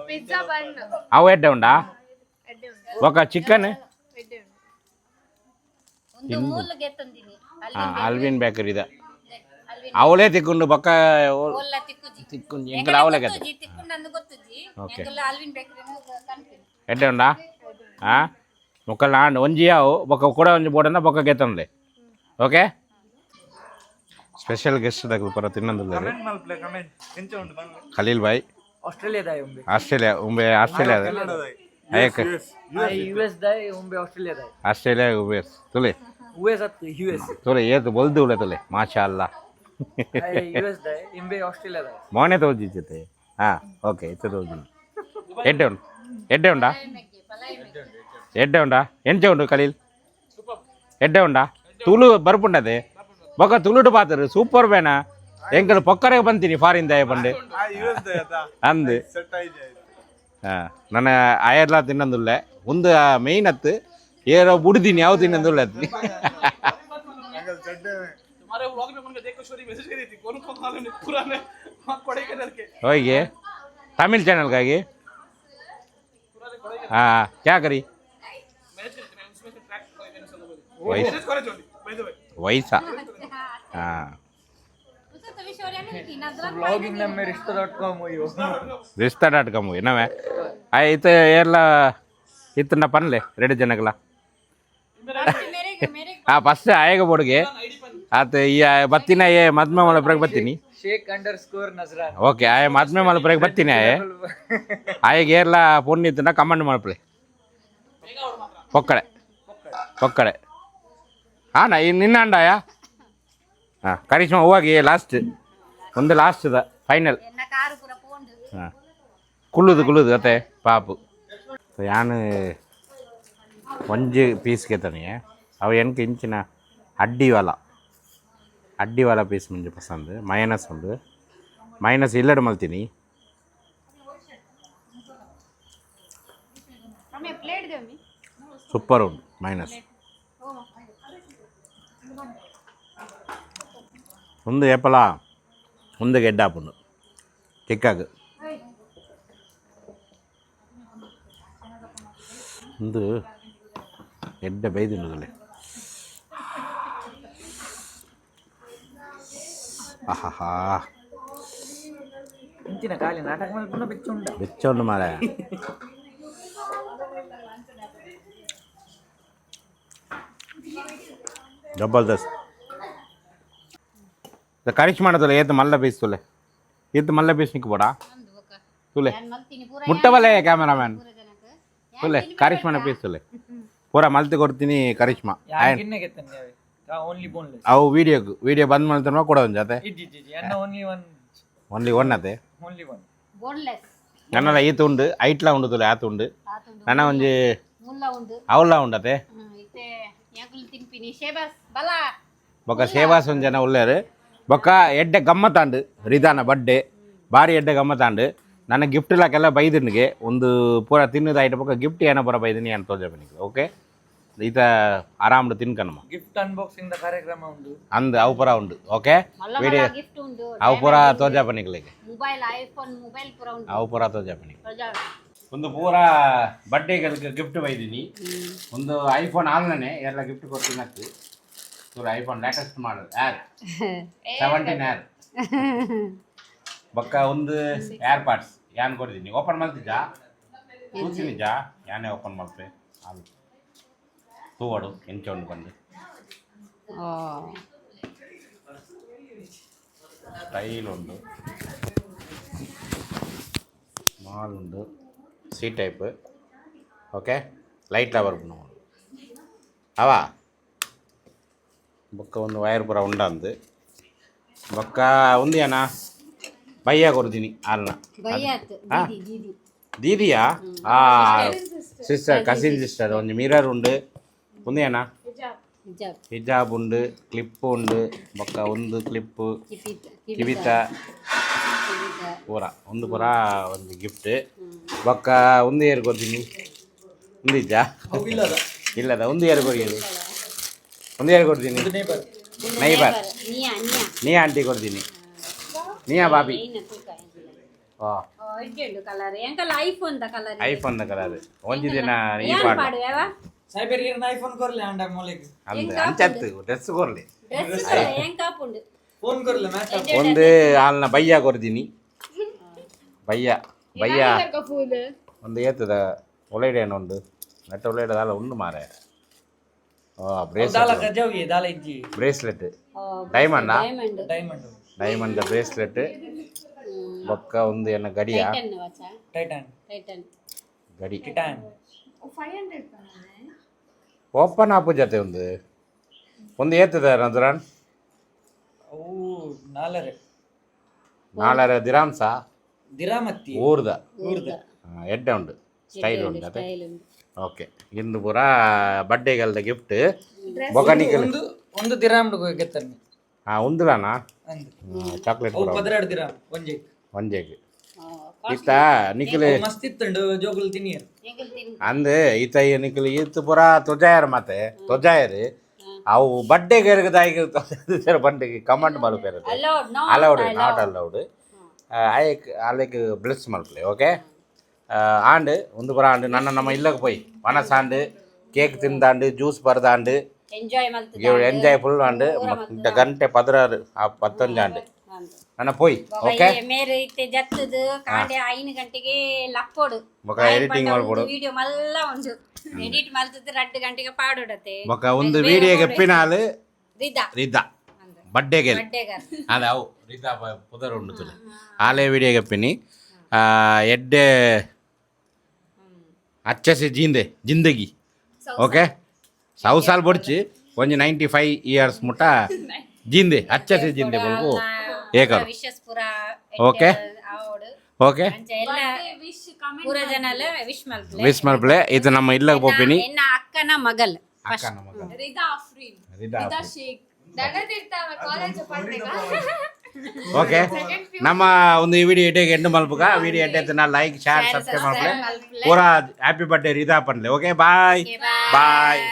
అವು ಎಡ್ಡೆ ಉಂಡಾ ఒక చికెన్ అల్విన్ బేకరీ ద ಅವಳೇ ತಿಕ್ಕೊಂಡು ಬೊಕ್ಕ ತಿಕ್ಕೊಂಡು ಎಂಕಲ ಅವಳೇ ಕತೆ ಓಕೆ ಎಡ್ಡೆ ಉಂಡಾ ಹಾಂ ముక్కలు నాండి వంజియావు ఒక కూడా వంజి పోడన్నా బొక్క గెత్తంలే ఓకే ಸ್ಪೆಷಲ್ ಗೆಸ್ಟ್ దగ్గర ಪರ ತಿನ್ನಂದಿಲ್ಲ ಖಲೀಲ್ ಭಾಯ್ ಆಸ್ಟ್ರೇಲಿಯಾ ಉಂಬೆ ಆಸ್ಟ್ರೇಲಿಯಾ ಅಯ್ಯಕ ಆಸ್ಟ್ರೇಲಿಯಾ ಯುಎಸ್ ತುಲೆ ತುಲೆ ಏತು ಬಲ್ದು ಉಳೆ ತುಲೆ ಮಾಶಾ ಅಲ್ಲಾ ಮೋನೆ ತೋಜಿತ್ತೆ ಹಾಂ ಓಕೆ ಇತ್ತು ತೋಜಿ ಎಡ್ಡೆ ಉಂಡಾ ಎಡ್ಡೆ ಉಂಡಾ ಎಂಚ ಉಂಡು ಖಲೀಲ್ ಎಡ್ಡೆ ಉಂಡಾ ತುಳು ಬರ್ಪುಂಡದೆ ಬೊಕ್ಕ ತುಳುಡು ಪಾತರು ಸೂಪರ್ ಬೇನ ಎಂಕಲ್ ಪೊಕ್ಕರೆಗೆ ಬಂತೀನಿ ಫಾರಿನ್ ದಯ ಪಂಡು ಅಂದು ಹಾಂ ನನ್ನ ಆಯರ್ಲ ತಿನ್ನಂದುಲ್ಲೆ ಒಂದು ಮೇಯ್ನ್ ಹತ್ತು ಏರೋ ಬುಡ್ದೀನಿ ಯಾವ ತಿನ್ನಂದುಲ್ಲೆ ಹತ್ತಿ ಹೋಗಿ ತಮಿಳ್ ಚಾನಲ್ಗಾಗಿ ಹಾಂ ಕ್ಯಾ ಕರಿ ವಯಸ್ಸಾ ಹಾಂ ರಿಸ್ತಾ.com ಏನವೇ ಆಯ್ತು ಎಲ್ಲ ಇತ್ತನ್ನ ಪನ್ಲೆ 2 ಜನಗಳ ಹಾಂ ಫಸ್ಟ್ ಆಯಗ ಬೋಡ್ಗೆ ಆತ ಈ ಬತ್ತಿನ ಏ ಮದ್ಮೆ ಮಲಪ್ರಾಗ ಬತ್ತೀನಿ ಓಕೆ ಆಯ ಮದ್ಮೆ ಮಲಪ್ರಾಗ ಬತ್ತೀನಿ ಆಯಗೆ ಏರ್ಲ ಫೋನ್ ಇತ್ತನ ಕಮಾಂಡ್ ಮಲಪ್ಲೆ ಪೊಕ್ಕಡೆ ಹಾಂ ನಾ ನಿನ್ನ ಅಂಡಾಯ ಹಾಂ ಕರಿಷ್ಮಾ ಹೋಗಿ ಲಾಸ್ಟ್ ಒಂದು ಲಾಸ್ಟ್ದ ಫೈನಲ್ ಹಾಂ ಕುಳ್ಳುದು ಅತ್ತೆ ಪಾಪು ಯಾನು ಒಂಜಿ ಪೀಸ್ ಕೆತ್ತನಿ ಅವು ಎನ್ಕ ಇಂಚಿನ ಅಡ್ಡಿವಾಲ ಪೀಸ್ ಮುಂಜೆ ಪಸಂದ್ ಮೈನಸ್ ಉಂಡು ಮೈನಸ್ ಇಲ್ಲಡು ಮಲ್ತೀನಿ ಸೂಪರ್ ಉಂಡು ಮೈನಸ್ ಒಂದು ಏಪಲ ಒಂದು ಗೆಡ್ಡ ಹಾಪುಂಡು ಚಿಕ್ಕಾಗ ಒಂದು ಎಡ್ಡೆ ಬೈದಿನದಲ್ಲೇ ಆಹಾ ಇಂಚಿನ ಖಾಲಿ ನಾಟಕ ಮಲ್ಪುನ ಬೆಚ್ಚುಂಡ ಬೆಚ್ಚೊಂಡು ಮಾರ ಜಬರ್ದಸ್ತ್ ಕರಿಶ್ ಮಾಡೋದಲ್ಲ ಏತ್ ಮಲ್ಲ ಬೇಯಿಸ್ತುಲೆ ಏತ್ ಮಲ್ಲ ಬೇಯಿಸ್ನಿಕ್ ಬೋಡಾ ತುಲೆ ಮುಟ್ಟಬಲೆ ಕ್ಯಾಮರಾಮ್ಯಾನ್ ತುಲೆ ಕರಿಷ್ಮಾನ ಬೇಯಿಸ್ತುಲೆ ಪೂರ ಮಲ್ತಿ ಕೊಡ್ತೀನಿ ಕರಿಷ್ಮಾ ಓನ್ಲಿ ಬೋನ್ಲೆಸ್ ಅವು ವಿಡಿಯೋ ಬಂದ್ ಮಾಡ್ತಾನ ಕೊಡೋದು ಜೊತೆ ಓನ್ಲಿ ಒನ್ ಅದೇ ಬೋನ್ಲೆಸ್ ನನ್ನಲ್ಲ ಈತ ಉಂಡು ಐಟ್ಲ ಉಂಡು ತುಲೆ ಆತ ಉಂಡು ನನ್ನ ಒಂಜಿ ಮುಲ್ಲ ಉಂಡು ಅವಲ್ಲ ಉಂಡತೆ ಇತ್ತೆ ಯಾಕುಲು ತಿನ್ಪಿನಿ ಶೇಬಾಸ್ ಬಲ ಬೊಕ್ಕ ಸೇವಾಸ್ ಒಂದು ಜನ ಉಳ್ಳೇರು ಬೊಕ್ಕ ಎಡ್ಡೆ ಗಮ್ಮತ್ತಾಂಡು ರಿದಾನ ಬರ್ಡೇ ಭಾರಿ ಎಡ್ಡೆ ಗಮ್ಮತ್ತಾಂಡು ನನ್ನ ಗಿಫ್ಟ್ ಲಾಕೆಲ್ಲ ಬೈದಿನಿಗೆ ಒಂದು ಪೂರ ತಿನ್ನದ ಐಟ ಬೊಕ್ಕ ಗಿಫ್ಟ್ ಏನೋ ಪೂರ ಬೈದಿನಿ ಅಂತ ತೋಜಬನಿಗೆ ಓಕೆ ಈತ ಆರಾಮ್ಡು ತಿನ್ಕನಮ್ಮ ಗಿಫ್ಟ್ ಅನ್ಬಾಕ್ಸಿಂಗ್ ಕಾರ್ಯಕ್ರಮ ಉಂಟು ಅಂದ್ ಅವು ಪೂರ ಉಂಡು ಓಕೆ ವಿಡಿಯೋ ಗಿಫ್ಟ್ ಉಂಡು ಅವು ಪೂರ ತೋಜಾಪನಿಗಳಿಗೆ ಮೊಬೈಲ್ ಐಫೋನ್ ಮೊಬೈಲ್ ಪೂರ ಉಂಟು ಅವು ಪೂರ ತೋಜಾಪನಿಗೆ ಒಂದು ಪೂರ ಬರ್ಡೇಗೆ ಗಿಫ್ಟ್ ಬೈದಿನಿ ಒಂದು ಐಫೋನ್ ಆನ್ಲೈನೆ ಎಲ್ಲ ಗಿಫ್ಟ್ ಕೊಡ್ತೀನಿ ಹತ್ತು ಐಫೋನ್ ಲೇಟೆಸ್ಟ್ ಮಾಡಲ್ ಯಾರ್ 17 ಯಾರ್ ಬೊಕ್ಕ ಒಂದು ಏರ್ ಪಾಡ್ಸ್ ಯಾನ್ ಕೊಡ್ತೀನಿ ಓಪನ್ ಮಾಡ್ತಿದ್ದ ಕೂತಿನಿಜ ಯಾನೇ ಓಪನ್ ಮಾಡ್ತೆ ಅದು ತೂವಡು ಎಂಚೊಂಡು ಬಂದು ಸ್ಟೈಲ್ ಉಂಟು ಸ್ಮಾಲ್ ಉಂಟು C type okay light lover ನೋಡು ಅವా ಬೊಕ್ಕ ಒಂದು ವೈರ್ ಪೂರ ಉಂಡಂದು ಬೊಕ್ಕ ಒಂದು ಏನ ಬಯ್ಯ ಕೊಡ್ತೀನಿ ಅಲ್ಲ ದೀದಿಯಾ ಸಿಸ್ಟರ್ ಕಸಿನ್ ಸಿಸ್ಟರ್ ಒಂದು ಮಿರರ್ ಉಂಡು ಒಂದು ಏನ ಹಿಜಾಬ್ ಉಂಡು ಕ್ಲಿಪ್ ಉಂಡು ಬೊಕ್ಕ ಒಂದು ಕ್ಲಿಪ್ ಕಿವಿತ ಪೂರ ಒಂದು ಪೂರ ಒಂದು ಗಿಫ್ಟ್ ಬೊಕ್ಕ ಒಂದು ಏರ್ ಕೊಡ್ತೀನಿ ಒಂದಿಜ್ಜ ಇಲ್ಲದ ಒಂದು ಏರ್ ಕೊಡಿಯೋದು ಒಂದು ಏರ್ ಕೊಡ್ತೀನಿ ನೈಬರ್ ನೀ ಆಂಟಿ ಕೊಡ್ತೀನಿ ನೀಯಾ ಬಾಬಿ ಐಫೋನ್ ದ ಕಲರ್ ಒಂಜಿ ದಿನ ಈ ಪಾಡು ಸೈಬೆರಿಯನ್ ಐಫೋನ್ ಕೊರ್ಲೆ ಅಂಡ ಮೊಲೆಗ್ ಅಂದ ಅಂಚತ್ತು ಡ್ರೆಸ್ ಕೊರ್ಲಿ ಫೋನ್ ಕೊರ್ಲೆ ಮ್ಯಾಚ್ ಒಂದು ಆಲ್ನ ಬಯ್ಯ ಕೊಡ್ತೀನಿ ಬಯ್ಯ ಒಂದು ಏತದ ಒಳ್ಳೆಡೇನು ಉಂಡು ನೆಟ್ಟ ಒಳ್ಳೆಡದಾಲ ಉಂಡು ಮಾರೆ ಬ್ರೇಸ್ಲೆಟ್ ಡೈಮಂಡಾ ಡೈಮಂಡ್ ಬ್ರೇಸ್ಲೆಟ್ ಬೊಕ್ಕ ಒಂದು ಏನ ಗಡಿಯಾ ಗಡಿ ಓಪನ್ ಆಪು ಜೊತೆ ಒಂದು ಏತದ ನಜರಾನ್ ನಾಲರೆ ದಿರಾಮ್ಸಾ ಊರ್ದ ಎಡ್ಡೆ ಉಂಡು ಸ್ಟೈಲ್ ಉಂಡು ಅದೇ ಓಕೆ ಇಂದು ಪೂರ ಬರ್ಡೇಗಲ್ದ ಗಿಫ್ಟ್ ಬೊಗನಿಕಲ್ ಒಂದು ದಿರಾಮ್ ಗೆತ್ತನೆ ಉಂದುಲಾನಾ ಚಾಕ್ಲೇಟ್ ಪೂರ 12 ದಿರಾಮ್ ಒಂಜೆಗ್ ಈತ ನಿಖಿಲ್ ಮಸ್ತ್ ಇತ್ತಂಡು ಜೋಗುಲ್ ತಿನ್ನಿ ಅಂದ್ ಈತ ನಿಖಿಲ್ ಈತ ಪೂರ ತೊಜಾಯರ್ ಮತ್ತೆ ತೊಜಾಯರ್ ಅವು ಬರ್ಡೇಗೆ ದಾಯಿಗೆ ಬಂಡೆಗೆ ಕಮಾಂಡ್ ಮಲ್ಪೇರು ಅಲೌಡ್ ನಾಟ್ ಅಲೌಡ್ ಅಲ್ಲಿಗೆ ಬ್ಲೆಸ್ ಮಲ್ಪಲೆ ಓಕೆ ಆಂಡ್ ಒಂದು ಪೂರ ಆಂಡ್ ನನ್ನ ನಮ್ಮ ಇಲ್ಲಕ್ಕೆ போய் ಮನಸಾಂಡ್ ಕೇಕ್ ತಿಂದಾಂಡ್ ಜ್ಯೂಸ್ ಬರ್ದಾಂಡ್ ಎಂಜಾಯ್ ಫುಲ್ ಆಂಡ್ ಗಂಟೆ 16 15 ನನ್ನ పోయి ಓಕೆ ಮೇರೆ ಇತ್ತೆ ಜತ್ತದು ಕಾಂಡೆ 5 ಗಂಟೆಗೆ ಲಪ್ಪೋಡು ಮೊಕ ಎಡಿಟಿಂಗ್ ಮಾಡ್ಬೋದು ವಿಡಿಯೋ ಮಲ್ಲ ಉಂಟು ಎಡಿಟ್ ಮಾಡ್ತಿದ್ರೆ 2 ಗಂಟೆಗೆ ಪಾಡೋಡತೆ ಮೊಕ ಒಂದು ವಿಡಿಯೋಗೆ ಎಪ್ಪಿನಾಲ್ ರಿದಾ ಬರ್ಡೇಗೆ ಅದ ಅವು ರಿದಾ ಪುದರ್ ಉಂಡು ತುಲೆ ಆಲೆ ವಿಡಿಯೋಗೆ ಎಪ್ಪಿನಿ ಎಡ್ಡೆ अच्छे जिंदगी ओके 100 साल बड़ची ಒಂಜಿ 95 ಇಯರ್ಸ್ ಮುಟ ಜಿಂದೆ अच्छे से जिंदे बोलको एक ओके ओके ವಿಶ್ ಮಲ್ಪಲೆ ಇದು ನಮ್ಮ ಇಲ್ಲಗೆ ಹೋಗ್ತೀನಿ ಅಕ್ಕನ ಮಗಲ್ ರಿದಾ ಶೇಖ್ ಓಕೆ ನಮ್ಮ ಒಂದು ಈ ವಿಡಿಯೋ ಇಟ್ಟಿಗೆ ಎಂಡ್ ಮಲ್ಪುಗ ವಿಡಿಯೋ ಎಡ್ಡೆ ಲೈಕ್ ಶೇರ್ ಸಬ್ಸ್ಕ್ರೈಬ್ ಮಾಡ್ಕೊಳ್ಳಿ ಪೂರಾ ಹ್ಯಾಪಿ ಬರ್ಡೇ ರಿದಾ ಪನ್ಲೆ ಓಕೆ ಬಾಯ್ ಬಾಯ್